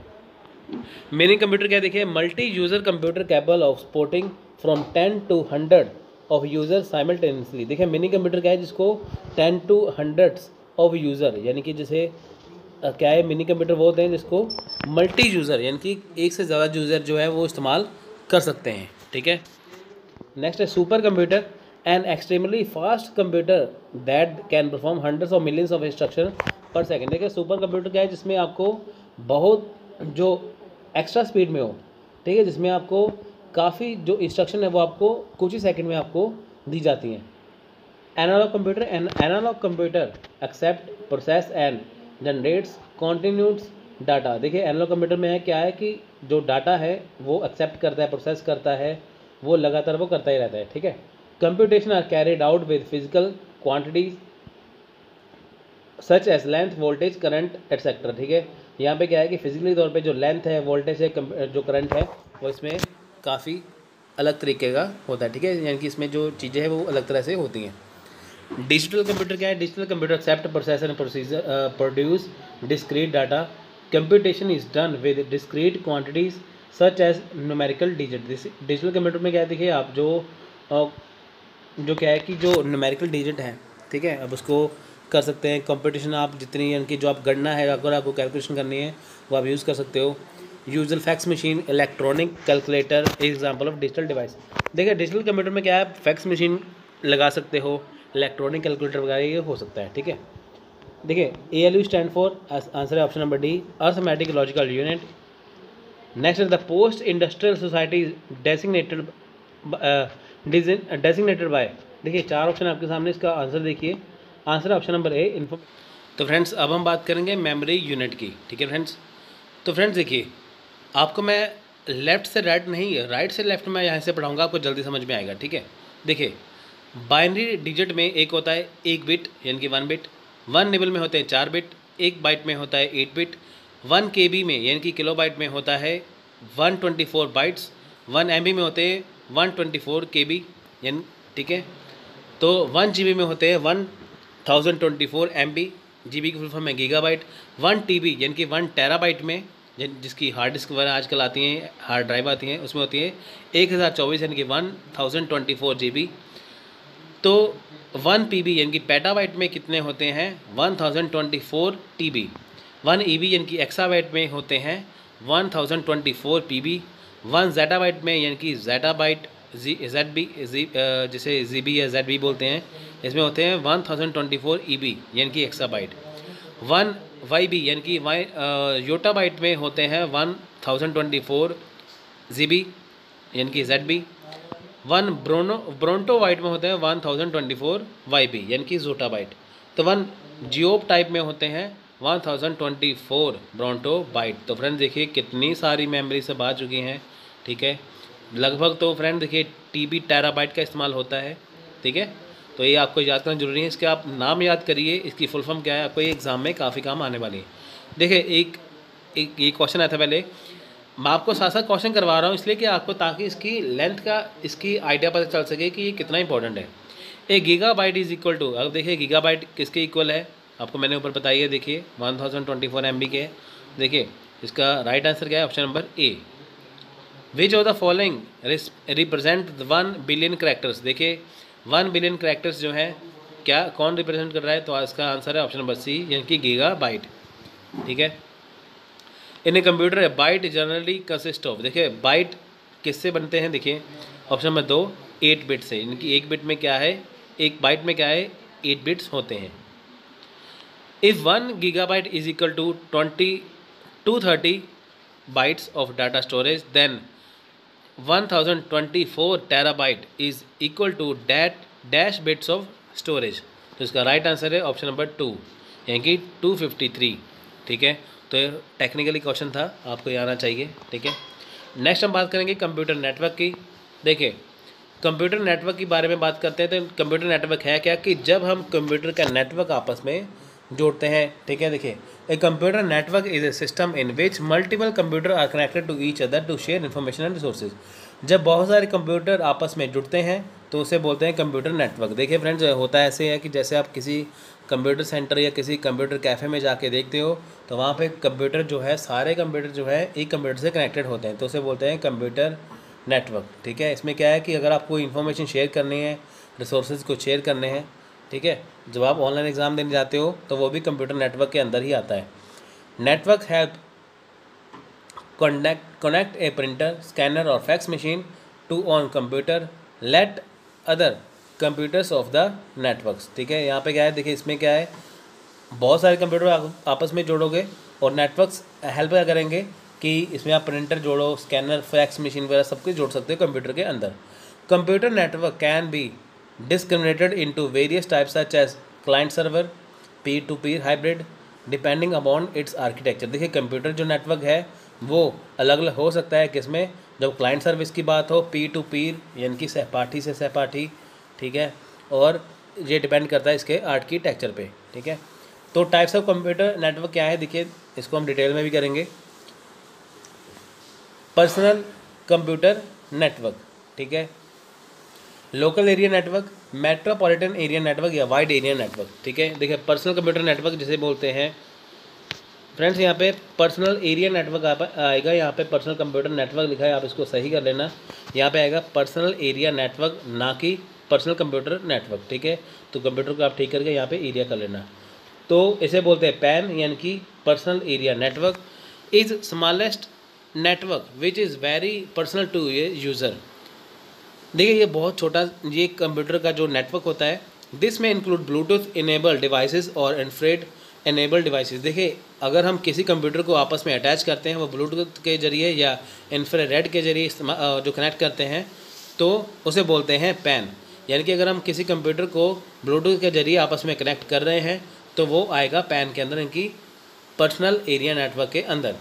मिनी कंप्यूटर क्या है? देखिए multi user computer capable of supporting from 10 to 100 of user simultaneously. देखिए मिनी कंप्यूटर क्या है? जिसको 10 to 100 ऑफ यूज़र, यानी कि जैसे क्या है, मिनी कंप्यूटर वो होते हैं जिसको मल्टी यूज़र यानी कि एक से ज़्यादा यूज़र जो है वो इस्तेमाल कर सकते हैं। ठीक है, नेक्स्ट है super computer, an extremely fast computer that can perform hundreds of millions of instruction पर सेकेंड। देखिए सुपर कंप्यूटर क्या है? जिसमें आपको बहुत जो एक्स्ट्रा स्पीड में हो। ठीक है, जिसमें आपको काफ़ी जो इंस्ट्रक्शन है वो आपको कुछ ही सेकंड में आपको दी जाती हैं। Analogue computer accept process and generates continuous data. देखिए एनालॉग कंप्यूटर में है क्या है कि जो डाटा है वो एक्सेप्ट करता है, प्रोसेस करता है, वो लगातार वो करता ही रहता है। ठीक है, computation are carried out with physical quantities such as length, voltage, current etcetera. ठीक है, यहाँ पे क्या है कि फिजिकली तौर पे जो लेंथ है, वोल्टेज है, जो करंट है, वो इसमें काफ़ी अलग तरीके का होता है। ठीक है, यानी कि इसमें जो चीज़ें हैं वो अलग तरह से होती हैं। डिजिटल कंप्यूटर क्या है? Digital computer accept process and produce discrete data. Computation is done with discrete quantities such as numerical digit. Digital computer में क्या है? देखिए आप जो क्या है कि जो न्यूमेरिकल डिजिट है, ठीक है, अब उसको कर सकते हैं। कंप्यूटेशन आप जितनी यानी कि जो आप गणना है, अगर आपको कैलकुलेशन करनी है वो आप यूज़ कर सकते हो। Usual fax machine, electronic calculator, example of digital device. देखिए डिजिटल कंप्यूटर में क्या है? फैक्स मशीन लगा सकते हो, इलेक्ट्रॉनिक कैलकुलेटर वगैरह ये हो सकता है। ठीक है, देखिए ALU स्टैंड फॉर, आंसर है option number D, arithmetic logical unit. Next is the post industrial society designated by. देखिए चार ऑप्शन आपके सामने, इसका आंसर देखिए, answer option number A info. तो फ्रेंड्स अब हम बात करेंगे मेमोरी यूनिट की, ठीक है फ्रेंड्स। तो फ्रेंड्स देखिए, आपको मैं लेफ़्ट से राइट नहीं, राइट से लेफ़्ट में यहाँ से पढ़ाऊँगा, आपको जल्दी समझ में आएगा, ठीक है। देखिए, बाइनरी डिजिट में एक होता है 1 बिट यानी कि 1 बिट, 1 निबल में होते हैं 4 बिट, 1 बाइट में होता है 8 बिट, 1 KB में यानी कि किलोबाइट में होता है 124 बाइट्स, 1 MB में होते हैं 124 KB यानी, ठीक है। तो 1 GB में होते हैं 1024 MB, GB की फुल फॉर्म है गीगाबाइट। 1 TB यानी कि 1 टेराबाइट में, जिसकी हार्ड डिस्क वगैरह आजकल आती हैं, हार्ड ड्राइव आती हैं, उसमें होती है 1024 यानी कि 1024 GB। तो 1 PB यानी कि पेटाबाइट में कितने होते हैं 1024 TB। 1 EB यानी कि एक्साबाइट में होते हैं 1024 PB। 1 ज़ेटाबाइट में यानी कि ज़ेटाबाइट ZB जिसे GB या ZB बोलते हैं, इसमें होते हैं 1024 EB यानी कि एक्साबाइट। 1 YB यानी कि योटाबाइट में होते हैं 1024 GB यानी कि ZB। 1 ब्रोंटोबाइट में होते हैं 1024 YB यानी कि जोटाबाइट। तो 1 जियोप टाइप में होते हैं 1024 ब्रोंटोबाइट। तो फ्रेंड्स देखिए कितनी सारी मेमोरी सब आ चुकी हैं, ठीक है। लगभग तो फ्रेंड देखिए TB टेराबाइट का इस्तेमाल होता है, ठीक है। तो ये आपको याद करना जरूरी है। इसके आप नाम याद करिए, इसकी फुल फॉर्म क्या है, आपको ये एग्ज़ाम में काफ़ी काम आने वाली है। देखिए एक ये क्वेश्चन आया था पहले, मैं आपको साथ साथ क्वेश्चन करवा रहा हूँ इसलिए कि आपको, ताकि इसकी लेंथ का, इसकी आइडिया पता चल सके कि ये कितना इंपॉर्टेंट है। ए गीगाबाइट इज़ इक्वल टू, अब देखिए गीगाबाइट किसके इक्वल है, आपको मैंने ऊपर बताई है, देखिए 1024 MB के। देखिए इसका राइट आंसर क्या है, option number A. Which of the following represent 1 billion characters. देखिए 1 बिलियन करेक्टर्स जो है क्या, कौन रिप्रेजेंट कर रहा है, तो इसका आंसर है ऑप्शन नंबर सी यानी कि गीगाबाइट, ठीक है। In a computer byte generally consist of, देखिए बाइट किससे बनते हैं, देखिए ऑप्शन नंबर 2 8 बिट से, यानी कि 1 बिट में क्या है, 1 बाइट में क्या है 8 बिट्स होते हैं। If 1 gigabyte is equal to 230 bytes of data storage, then 1024 terabyte is equal to dash bits of storage. तो इसका राइट आंसर है ऑप्शन नंबर 2 यानी कि 253, ठीक है। तो ये टेक्निकली क्वेश्चन था, आपको ये आना चाहिए, ठीक है। नेक्स्ट हम बात करेंगे कंप्यूटर नेटवर्क की। देखिए कंप्यूटर नेटवर्क के बारे में बात करते हैं। तो कंप्यूटर नेटवर्क है क्या, कि जब हम कंप्यूटर का नेटवर्क आपस में जोड़ते हैं, ठीक है। देखिए a computer network is a system in which multiple computer are connected to each other to share information and resources. जब बहुत सारे कंप्यूटर आपस में जुड़ते हैं तो उसे बोलते हैं कंप्यूटर नेटवर्क। देखिए फ्रेंड्स, होता ऐसे है कि जैसे आप किसी कंप्यूटर सेंटर या किसी कंप्यूटर कैफ़े में जाके देखते हो, तो वहाँ पे कंप्यूटर जो है, सारे कंप्यूटर जो है एक कंप्यूटर से कनेक्टेड होते हैं, तो उसे बोलते हैं कंप्यूटर नेटवर्क, ठीक है। इसमें क्या है कि अगर आपको इन्फॉर्मेशन शेयर करनी है, रिसोर्सेज को शेयर करने हैं, ठीक है, जब आप ऑनलाइन एग्ज़ाम देने जाते हो तो वो भी कंप्यूटर नेटवर्क के अंदर ही आता है। Network help connect a printer, scanner और fax machine to on computer let other computers of the networks, ठीक है। यहाँ पे क्या है, देखिए इसमें क्या है, बहुत सारे कंप्यूटर आपस में जोड़ोगे और नेटवर्क्स हेल्प क्या करेंगे कि इसमें आप प्रिंटर जोड़ो, स्कैनर, फैक्स मशीन वगैरह सब कुछ जोड़ सकते हो कंप्यूटर के अंदर। Computer network can be discriminated into various types such as client server, peer to peer hybrid, depending upon its architecture. देखिए कंप्यूटर जो नेटवर्क है वो अलग अलग हो सकता है, किसमें, जब क्लाइंट सर्विस की बात हो, पीर टू पीर यानी कि सहपाठी से सहपाठी, ठीक है, और ये डिपेंड करता है इसके आर्किटेक्चर पे, ठीक है। तो टाइप्स ऑफ कंप्यूटर नेटवर्क क्या है, देखिए इसको हम डिटेल में भी करेंगे। पर्सनल कंप्यूटर नेटवर्क, ठीक है, local area network, metropolitan area network या वाइड एरिया नेटवर्क, ठीक है। देखिए पर्सनल कंप्यूटर नेटवर्क जिसे बोलते हैं फ्रेंड्स, यहाँ पे पर्सनल एरिया नेटवर्क आएगा, यहाँ पे पर्सनल कंप्यूटर नेटवर्क लिखा है, आप इसको सही कर लेना। यहाँ पे आएगा पर्सनल एरिया नेटवर्क, ना कि पर्सनल कंप्यूटर नेटवर्क, ठीक है। तो कंप्यूटर को आप ठीक करके यहाँ पे एरिया कर लेना। तो इसे बोलते हैं पैन यानी कि personal area network. Is smallest network which is very personal to a user. देखिए ये बहुत छोटा, ये कंप्यूटर का जो नेटवर्क होता है, दिस में इंक्लूड ब्लूटूथ इनेबल डिवाइसेस और इन्फ्रारेड इनेबल डिवाइसेस। देखिए अगर हम किसी कंप्यूटर को आपस में अटैच करते हैं, वो ब्लूटूथ के जरिए या इन्फ्रारेड के जरिए जो कनेक्ट करते हैं, तो उसे बोलते हैं पैन। यानी कि अगर हम किसी कंप्यूटर को ब्लूटूथ के जरिए आपस में कनेक्ट कर रहे हैं तो वो आएगा पैन के अंदर, इनकी पर्सनल एरिया नेटवर्क के अंदर।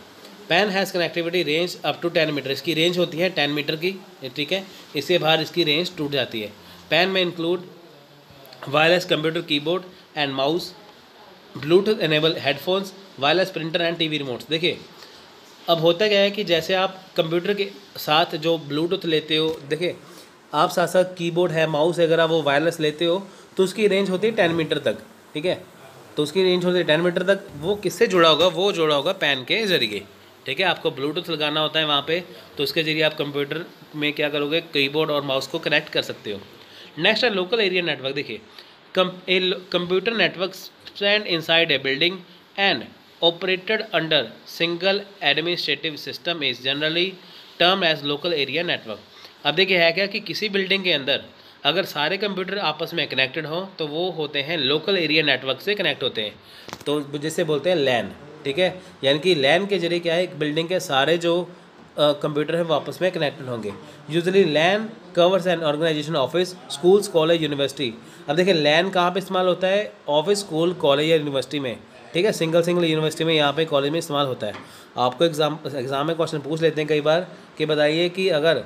PAN has connectivity range up to 10 metre, इसकी रेंज होती है 10 मीटर की, ठीक है, इसके बाहर इसकी रेंज टूट जाती है। पैन में include wireless computer keyboard and mouse, Bluetooth enable headphones, wireless printer and TV remotes. देखिए अब होता क्या है कि जैसे आप कंप्यूटर के साथ जो ब्लूटूथ लेते हो, देखिए आप साथ साथ कीबोर्ड है, माउस है, अगर आप वो वायरलेस लेते हो तो उसकी रेंज होती है 10 मीटर तक, ठीक है, तो उसकी रेंज होती है 10 मीटर तक। वो किससे जुड़ा होगा? वो जुड़ा होगा पैन के ज़रिए, ठीक है। आपको ब्लूटूथ लगाना होता है वहाँ पे, तो उसके ज़रिए आप कंप्यूटर में क्या करोगे, कीबोर्ड और माउस को कनेक्ट कर सकते हो। नेक्स्ट है लोकल एरिया नेटवर्क। देखिए computer network stand inside a building and operated under single administrative system is generally termed as local area network। अब देखिए है क्या कि किसी बिल्डिंग के अंदर अगर सारे कंप्यूटर आपस में कनेक्टेड हो तो वो होते हैं लोकल एरिया नेटवर्क से कनेक्ट होते हैं, तो जिसे बोलते हैं लैन, ठीक है। यानी कि लैन के जरिए क्या है, एक बिल्डिंग के सारे जो कंप्यूटर हैं वो आपस में कनेक्टेड होंगे। Usually LAN covers an organisation, office, schools, college, university. अब देखिए लैन कहाँ पे इस्तेमाल होता है? ऑफिस, स्कूल, कॉलेज या यूनिवर्सिटी में, ठीक है, सिंगल यूनिवर्सिटी में, यहाँ पे कॉलेज में इस्तेमाल होता है। आपको एग्ज़ाम में क्वेश्चन पूछ लेते हैं कई बार कि बताइए कि अगर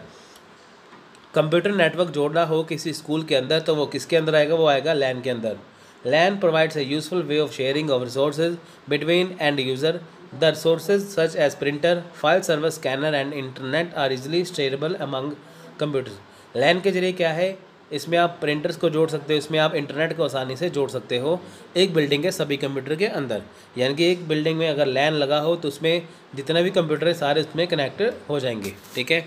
कंप्यूटर नेटवर्क जोड़ना हो किसी स्कूल के अंदर तो वो किसके अंदर आएगा? वो आएगा लैन के अंदर। LAN provides a useful way of sharing of resources between and user. The resources such as printer, file server, scanner and internet are easily shareable among computers. LAN के जरिए क्या है, इसमें आप प्रिंटर्स को जोड़ सकते हो, इसमें आप इंटरनेट को आसानी से जोड़ सकते हो एक बिल्डिंग के सभी कंप्यूटर के अंदर। यानी कि एक बिल्डिंग में अगर लैन लगा हो तो उसमें जितना भी कंप्यूटर है सारे उसमें कनेक्ट हो जाएंगे, ठीक है।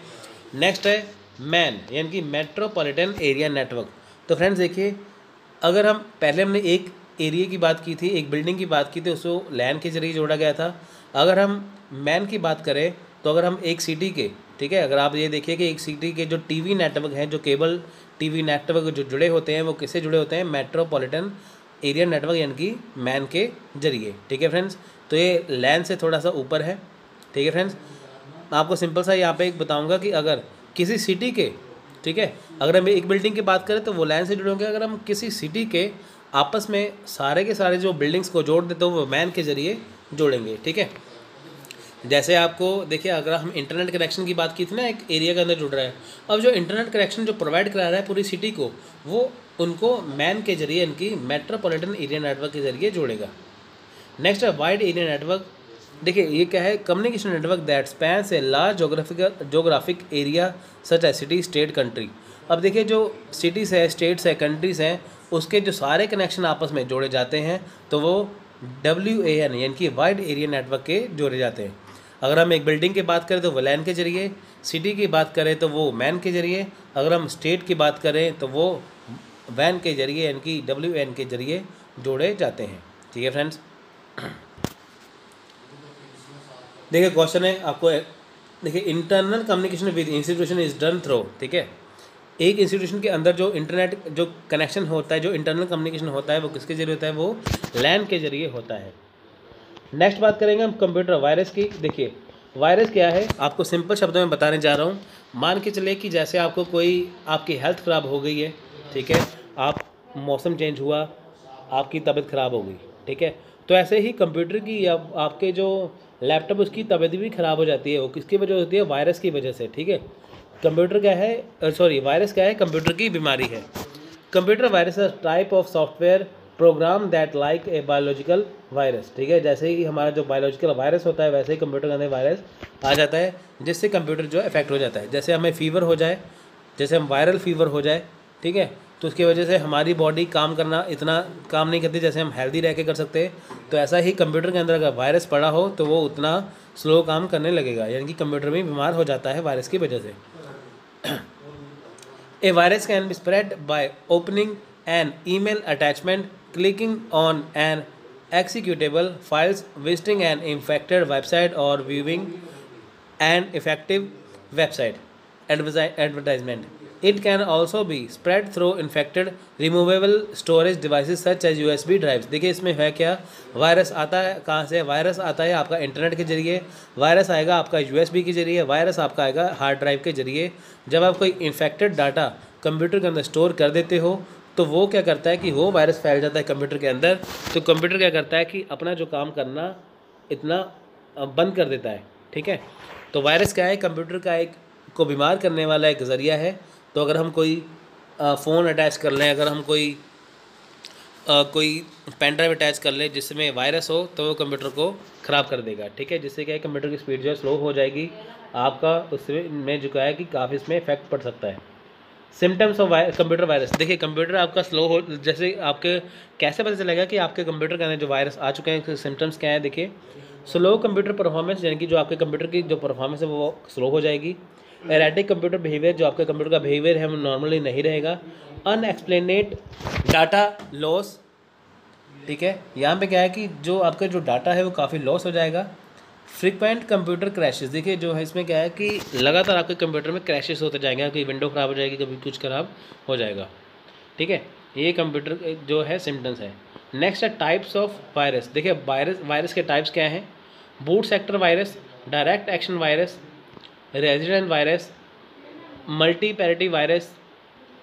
नेक्स्ट है मैन, यानी कि मेट्रोपॉलिटन एरिया नेटवर्क। तो फ्रेंड्स देखिए, अगर हम पहले हमने एक एरिया की बात की थी, एक बिल्डिंग की बात की थी, उसको लैन के जरिए जोड़ा गया था। अगर हम मैन की बात करें तो अगर हम एक सिटी के, ठीक है, अगर आप ये देखिए कि एक सिटी के जो टीवी नेटवर्क हैं, जो केबल टीवी नेटवर्क जो जुड़े होते हैं वो किससे जुड़े होते हैं? मेट्रोपॉलिटन एरिया नेटवर्क, यानी कि मैन के जरिए, ठीक है फ्रेंड्स। तो ये लैन से थोड़ा सा ऊपर है, ठीक है फ्रेंड्स। आपको सिंपल सा यहाँ पे एक बताऊँगा कि अगर किसी सिटी के, ठीक है, अगर हम एक बिल्डिंग की बात करें तो वो लैन से जुड़े होंगे। अगर हम किसी सिटी के आपस में सारे के सारे जो बिल्डिंग्स को जोड़ देते हो वो मैन के जरिए जोड़ेंगे, ठीक है। जैसे आपको देखिए, अगर हम इंटरनेट कनेक्शन की बात की थी ना, एक एरिया के अंदर जुड़ रहा है, अब जो इंटरनेट कनेक्शन जो प्रोवाइड करा रहा है पूरी सिटी को, वो उनको मैन के जरिए, इनकी मेट्रोपॉलिटन एरिया नेटवर्क के जरिए जोड़ेगा। नेक्स्ट है वाइड एरिया नेटवर्क। देखिए ये क्या है? Communication network that spans a large geographic area such as city, state, country. अब देखिए जो सिटीज़ है, स्टेट्स है, कंट्रीज़ हैं, उसके जो सारे कनेक्शन आपस में जोड़े जाते हैं तो वो WAN यानी कि वाइड एरिया नेटवर्क के जोड़े जाते हैं। अगर हम एक बिल्डिंग की बात करें तो वो लैन के जरिए, सिटी की बात करें तो वो मैन के जरिए, अगर हम स्टेट की बात करें तो वो वैन के जरिए यानी कि WAN के जरिए जोड़े जाते हैं, ठीक है फ्रेंड्स। देखिए क्वेश्चन है आपको, देखिए internal communication with institution is done through, ठीक है, एक इंस्टीट्यूशन के अंदर जो इंटरनेट जो कनेक्शन होता है, जो इंटरनल कम्युनिकेशन होता है वो किसके जरिए होता है? वो लैन के जरिए होता है। नेक्स्ट बात करेंगे हम कंप्यूटर वायरस की। देखिए वायरस क्या है, आपको सिंपल शब्दों में बताने जा रहा हूँ। मान के चले कि जैसे आपको कोई, आपकी हेल्थ ख़राब हो गई है, ठीक है, आप मौसम चेंज हुआ, आपकी तबीयत ख़राब हो गई, ठीक है, तो ऐसे ही कंप्यूटर की या आपके जो लैपटॉप उसकी तबीयत भी ख़राब हो जाती है। वो किसकी वजह होती है? वायरस की वजह से, ठीक है। कंप्यूटर क्या है, सॉरी वायरस क्या है? कंप्यूटर की बीमारी है। कंप्यूटर वायरस है type of software program that like a biological virus, ठीक है। जैसे ही हमारा जो बायोलॉजिकल वायरस होता है वैसे ही कंप्यूटर के अंदर वायरस आ जाता है, जिससे कंप्यूटर जो इफेक्ट हो जाता है। जैसे हमें फीवर हो जाए, जैसे हम वायरल फीवर हो जाए, ठीक है, तो उसकी वजह से हमारी बॉडी काम करना इतना काम नहीं करती जैसे हम हेल्दी रह के कर सकते हैं। तो ऐसा ही कंप्यूटर के अंदर अगर वायरस पड़ा हो तो वो उतना स्लो काम करने लगेगा, यानी कि कंप्यूटर भी बीमार हो जाता है वायरस की वजह से। A virus can be spread by opening an email attachment, clicking on an executable files, visiting an infected website, or viewing an effective website advertisement. It can also be spread through infected removable storage devices such as USB drives। देखिए इसमें है क्या, virus आता है कहाँ से? Virus आता है आपका इंटरनेट के जरिए, वायरस आएगा आपका USB के जरिए, वायरस आपका आएगा हार्ड ड्राइव के जरिए। जब आप कोई इन्फेक्टेड डाटा कंप्यूटर के अंदर स्टोर कर देते हो तो वो क्या करता है कि वो वायरस फैल जाता है कंप्यूटर के अंदर। तो कंप्यूटर क्या करता है कि अपना जो काम करना इतना बंद कर देता है। ठीक है, तो वायरस क्या है, कंप्यूटर का एक को बीमार करने वाला एक ज़रिया है। तो अगर हम कोई फ़ोन अटैच कर लें, अगर हम कोई पेन ड्राइव अटैच कर ले जिसमें वायरस हो, तो वो कंप्यूटर को ख़राब कर देगा। ठीक है, जिससे क्या है कंप्यूटर की स्पीड जो है स्लो हो जाएगी, आपका उसमें जो क्या है कि काफ़ी इसमें इफेक्ट पड़ सकता है। सिम्टम्स ऑफ कंप्यूटर वायरस, देखिए कंप्यूटर आपका स्लो हो, जैसे आपके कैसे पता चलेगा कि आपके कंप्यूटर के अंदर जो वायरस आ चुके हैं, सिम्टम्स क्या है। देखिए स्लो कंप्यूटर परफॉर्मेंस, यानी कि जो आपके कंप्यूटर की जो परफॉर्मेंस है वो स्लो हो जाएगी। एरेटिक कंप्यूटर बिहेवियर, जो आपके कंप्यूटर का बिहेवियर है वो नॉर्मली नहीं रहेगा। अनएक्सप्लेनेड डाटा लॉस, ठीक है, यहाँ पे क्या है कि जो आपका जो डाटा है वो काफ़ी लॉस हो जाएगा। फ्रीक्वेंट कंप्यूटर क्रैशेस, देखिए जो है इसमें क्या है कि लगातार आपके कंप्यूटर में क्रैशेस होते जाएंगे, कभी विंडो ख़राब हो जाएगी, कभी कुछ ख़राब हो जाएगा। ठीक है, ये कंप्यूटर जो है सिम्टम्स है। नेक्स्ट है टाइप्स ऑफ वायरस। देखिए वायरस के टाइप्स क्या हैं। Boot sector virus, direct action virus, resident virus, multipartite virus,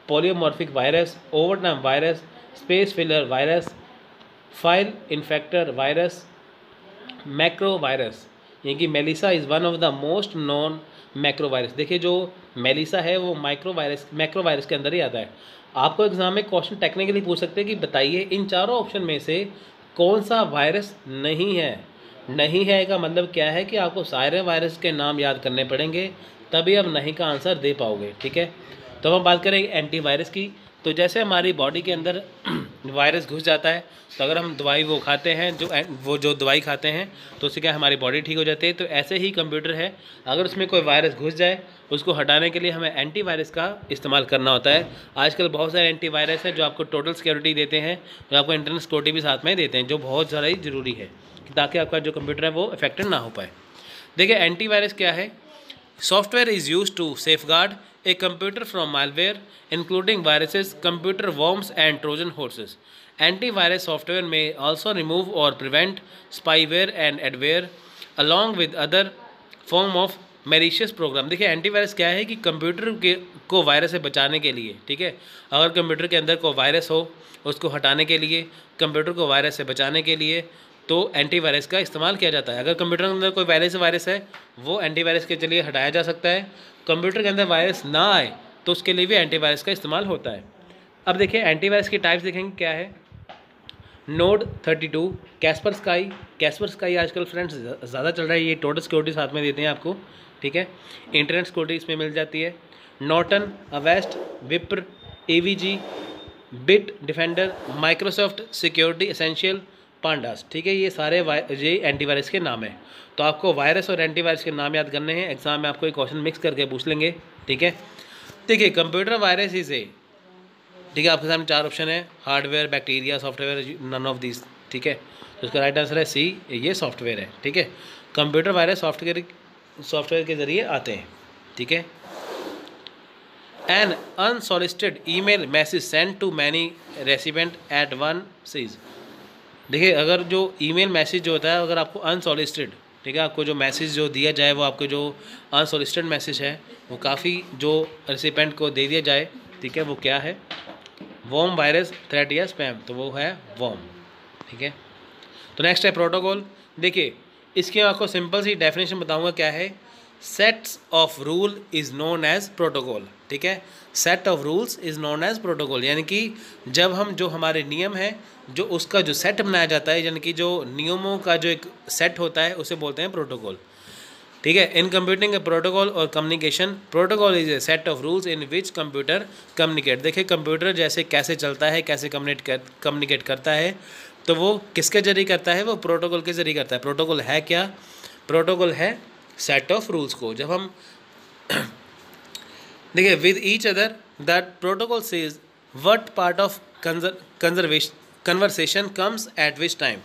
polymorphic virus, overtime virus, space filler virus, file infector virus, macro virus. यानी कि Melissa is one of the most known macro virus. देखिए जो Melissa है वो macro virus के अंदर ही आता है। आपको एग्जाम में क्वेश्चन टेक्निकली पूछ सकते हैं कि बताइए इन चारों ऑप्शन में से कौन सा वायरस नहीं है। नहीं है का मतलब क्या है कि आपको सारे वायरस के नाम याद करने पड़ेंगे, तभी आप नहीं का आंसर दे पाओगे। ठीक है, तो हम बात करेंगे एंटीवायरस की। तो जैसे हमारी बॉडी के अंदर वायरस घुस जाता है, तो अगर हम दवाई वो खाते हैं, जो दवाई खाते हैं, तो उससे क्या हमारी बॉडी ठीक हो जाती है। तो ऐसे ही कंप्यूटर है, अगर उसमें कोई वायरस घुस जाए, उसको हटाने के लिए हमें एंटीवायरस का इस्तेमाल करना होता है। आजकल बहुत सारे एंटीवायरस हैं जो आपको टोटल सिक्योरिटी देते हैं, जो आपको इंटरनल सिक्योरिटी भी साथ में देते हैं, जो बहुत ज़्यादा ही ज़रूरी है ताकि आपका जो कंप्यूटर है वो अफेक्टेड ना हो पाए। देखिए एंटीवायरस क्या है। Software is use to safeguard a computer from malware, including viruses, computer worms, and Trojan horses. Antivirus software may also remove or prevent spyware and adware, along with other form of malicious program। देखिए antivirus क्या है कि computer के को virus से बचाने के लिए, ठीक है, अगर कंप्यूटर के अंदर कोई वायरस हो, उसको हटाने के लिए, कंप्यूटर को वायरस से बचाने के लिए, तो एंटीवायरस का इस्तेमाल किया जाता है। अगर कंप्यूटर के अंदर कोई वायरस है, वो एंटीवायरस के जरिए हटाया जा सकता है। कंप्यूटर के अंदर वायरस ना आए तो उसके लिए भी एंटीवायरस का इस्तेमाल होता है। अब देखिए एंटीवायरस की टाइप्स देखेंगे क्या है। नोड 32, कैस्पर स्काई आजकल फ्रेंड्स ज़्यादा चल रहा है, ये टोटल सिक्योरिटी साथ में देते हैं आपको। ठीक है, इंटरनेट सिक्योरिटी इसमें मिल जाती है। Norton, Avast, Wipro, AVG, Bitdefender, Microsoft security essential, pandas. ठीक है, ये सारे ये एंटीवायरस के नाम हैं। तो आपको वायरस और एंटीवायरस के नाम याद करने हैं। एग्जाम में आपको एक क्वेश्चन मिक्स करके पूछ लेंगे। ठीक है, देखिए कंप्यूटर वायरस इज ए, ठीक है, आपके सामने 4 ऑप्शन है, hardware, bacteria, software, none of this. ठीक है, तो इसका राइट आंसर है सी, ये सॉफ्टवेयर है। ठीक है, कंप्यूटर वायरस सॉफ्टवेयर के जरिए आते हैं। ठीक है, an unsolicited email message send to many recipient at once. देखिए अगर जो ईमेल मैसेज जो होता है, अगर आपको अनसॉलिसिटेड, ठीक है, आपको जो मैसेज जो दिया जाए वो आपको जो अनसॉलिसिटेड मैसेज है वो काफ़ी जो रेसिपेंट को दे दिया जाए, ठीक है, वो क्या है, वॉर्म वायरस, थ्रेट या स्पैम, तो वो है वॉर्म। ठीक है, तो नेक्स्ट है प्रोटोकॉल। देखिए इसकी आपको सिंपल सी डेफिनेशन बताऊंगा क्या है। Sets of rule is known as protocol. ठीक है, set of rules is known as protocol, यानी कि जब हम जो हमारे नियम है, जो उसका जो सेट बनाया जाता है, यानी कि जो नियमों का जो एक सेट होता है, उसे बोलते हैं प्रोटोकॉल। ठीक है, इन कंप्यूटिंग प्रोटोकॉल और communication, protocol is a set of rules in which computer communicate. देखिए कंप्यूटर जैसे कैसे चलता है, कैसे कम्युनिकेट करता है, तो वो किसके जरिए करता है, वो प्रोटोकॉल के जरिए करता है। प्रोटोकॉल है क्या, प्रोटोकॉल है सेट ऑफ रूल्स को। जब हम देखिए with each other that protocol says what part of conversation comes at which time,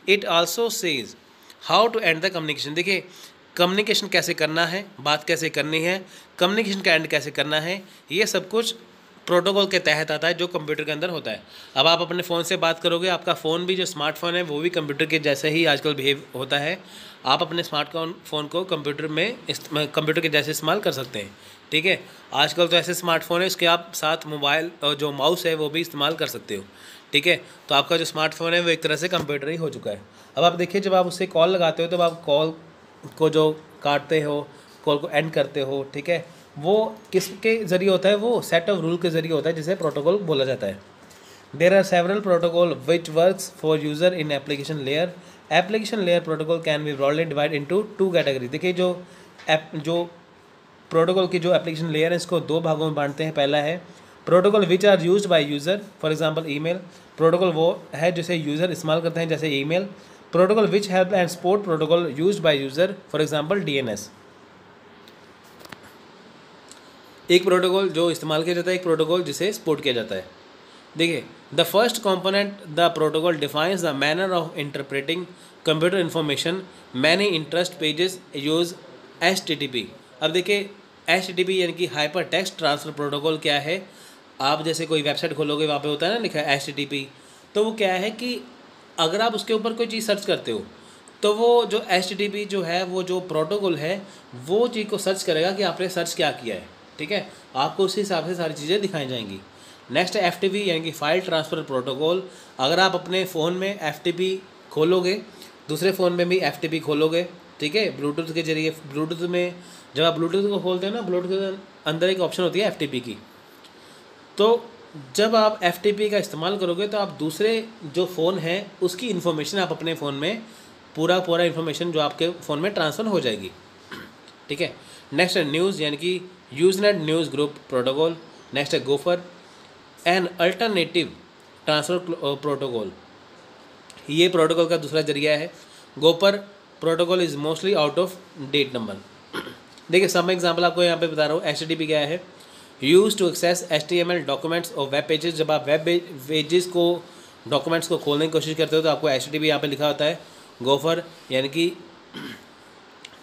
it also says how to end the communication. देखिए कम्युनिकेशन कैसे करना है, बात कैसे करनी है, कम्युनिकेशन का एंड कैसे करना है, ये सब कुछ प्रोटोकॉल के तहत आता है जो कंप्यूटर के अंदर होता है। अब आप अपने फ़ोन से बात करोगे, आपका फ़ोन भी जो स्मार्टफोन है वो भी कंप्यूटर के जैसे ही आजकल बिहेव होता है। आप अपने फ़ोन को कंप्यूटर के जैसे इस्तेमाल कर सकते हैं, ठीक है। आजकल तो ऐसे स्मार्टफोन है उसके आप साथ मोबाइल और जो माउस है वो भी इस्तेमाल कर सकते हो, ठीक है। तो आपका जो स्मार्टफोन है वो एक तरह से कंप्यूटर ही हो चुका है। अब आप देखिए, जब आप उससे कॉल लगाते हो तो आप कॉल को जो काटते हो, कॉल को एंड करते हो, ठीक है, वो किसके ज़रिए होता है? वो सेट ऑफ रूल के ज़रिए होता है जिसे प्रोटोकॉल बोला जाता है। There are several protocol which works for user in application layer. Application layer protocol can be broadly divide into 2 category. देखिए, जो प्रोटोकॉल की जो एप्लीकेशन लेयर है इसको 2 भागों में बांटते हैं। पहला है protocol which are used by user, for example email. Protocol वो है जिसे यूज़र इस्तेमाल करते हैं, जैसे email. Protocol which help and support protocol used by user, for example DNS. एक प्रोटोकॉल जो इस्तेमाल किया जाता है, एक प्रोटोकॉल जिसे सपोर्ट किया जाता है। देखिए, the first component the protocol defines the manner of interpreting computer information. Many interest pages use HTTP। अब देखिए, HTTP यानी कि हाइपर टेक्स्ट ट्रांसफ़र प्रोटोकॉल क्या है? आप जैसे कोई वेबसाइट खोलोगे, वहाँ पे होता है ना लिखा है HTTP। तो वो क्या है कि अगर आप उसके ऊपर कोई चीज़ सर्च करते हो तो वो जो HTTP जो है, वो जो प्रोटोकॉल है, वो चीज़ को सर्च करेगा कि आपने सर्च क्या किया है, ठीक है। आपको उसी हिसाब से सारी चीज़ें दिखाई जाएंगी। नेक्स्ट है FTP यानी कि फाइल ट्रांसफ़र प्रोटोकॉल। अगर आप अपने फ़ोन में FTP खोलोगे, दूसरे फ़ोन में भी FTP खोलोगे, ठीक है, ब्लूटूथ के जरिए। ब्लूटूथ में जब आप ब्लूटूथ को खोलते हैं ना, ब्लूटूथ के अंदर एक ऑप्शन होती है FTP की। तो जब आप FTP का इस्तेमाल करोगे तो आप दूसरे जो फ़ोन है उसकी इन्फॉर्मेशन आप अपने फ़ोन में पूरा इन्फॉर्मेशन जो आपके फ़ोन में ट्रांसफ़र हो जाएगी, ठीक है। नेक्स्ट है न्यूज़ यानी कि Usenet news group protocol. Next है Gopher an alternative transfer protocol. ये प्रोटोकॉल का दूसरा जरिया है। Gopher protocol is mostly out of date number. देखिए, सम एग्जाम्पल आपको यहाँ पे बता रहा हूँ। HTTP क्या है? Use to access HTML documents और वेब पेजेस। जब आप वेब पेजेस को, डॉक्यूमेंट्स को खोलने की कोशिश करते हो तो आपको HTTP यहाँ पे लिखा होता है। गोफर यानी कि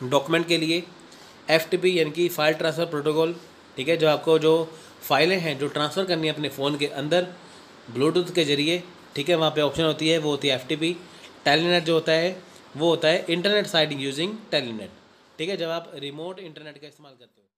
डॉक्यूमेंट के लिए। FTP यानी कि फाइल ट्रांसफ़र प्रोटोकॉल, ठीक है, जो आपको जो फाइलें हैं जो ट्रांसफ़र करनी है अपने फ़ोन के अंदर ब्लूटूथ के ज़रिए, ठीक है, वहाँ पे ऑप्शन होती है, वो होती है FTP। टेलीनेट जो होता है वो होता है इंटरनेट साइड यूजिंग टेलीनेट, ठीक है, जब आप रिमोट इंटरनेट का इस्तेमाल करते हो।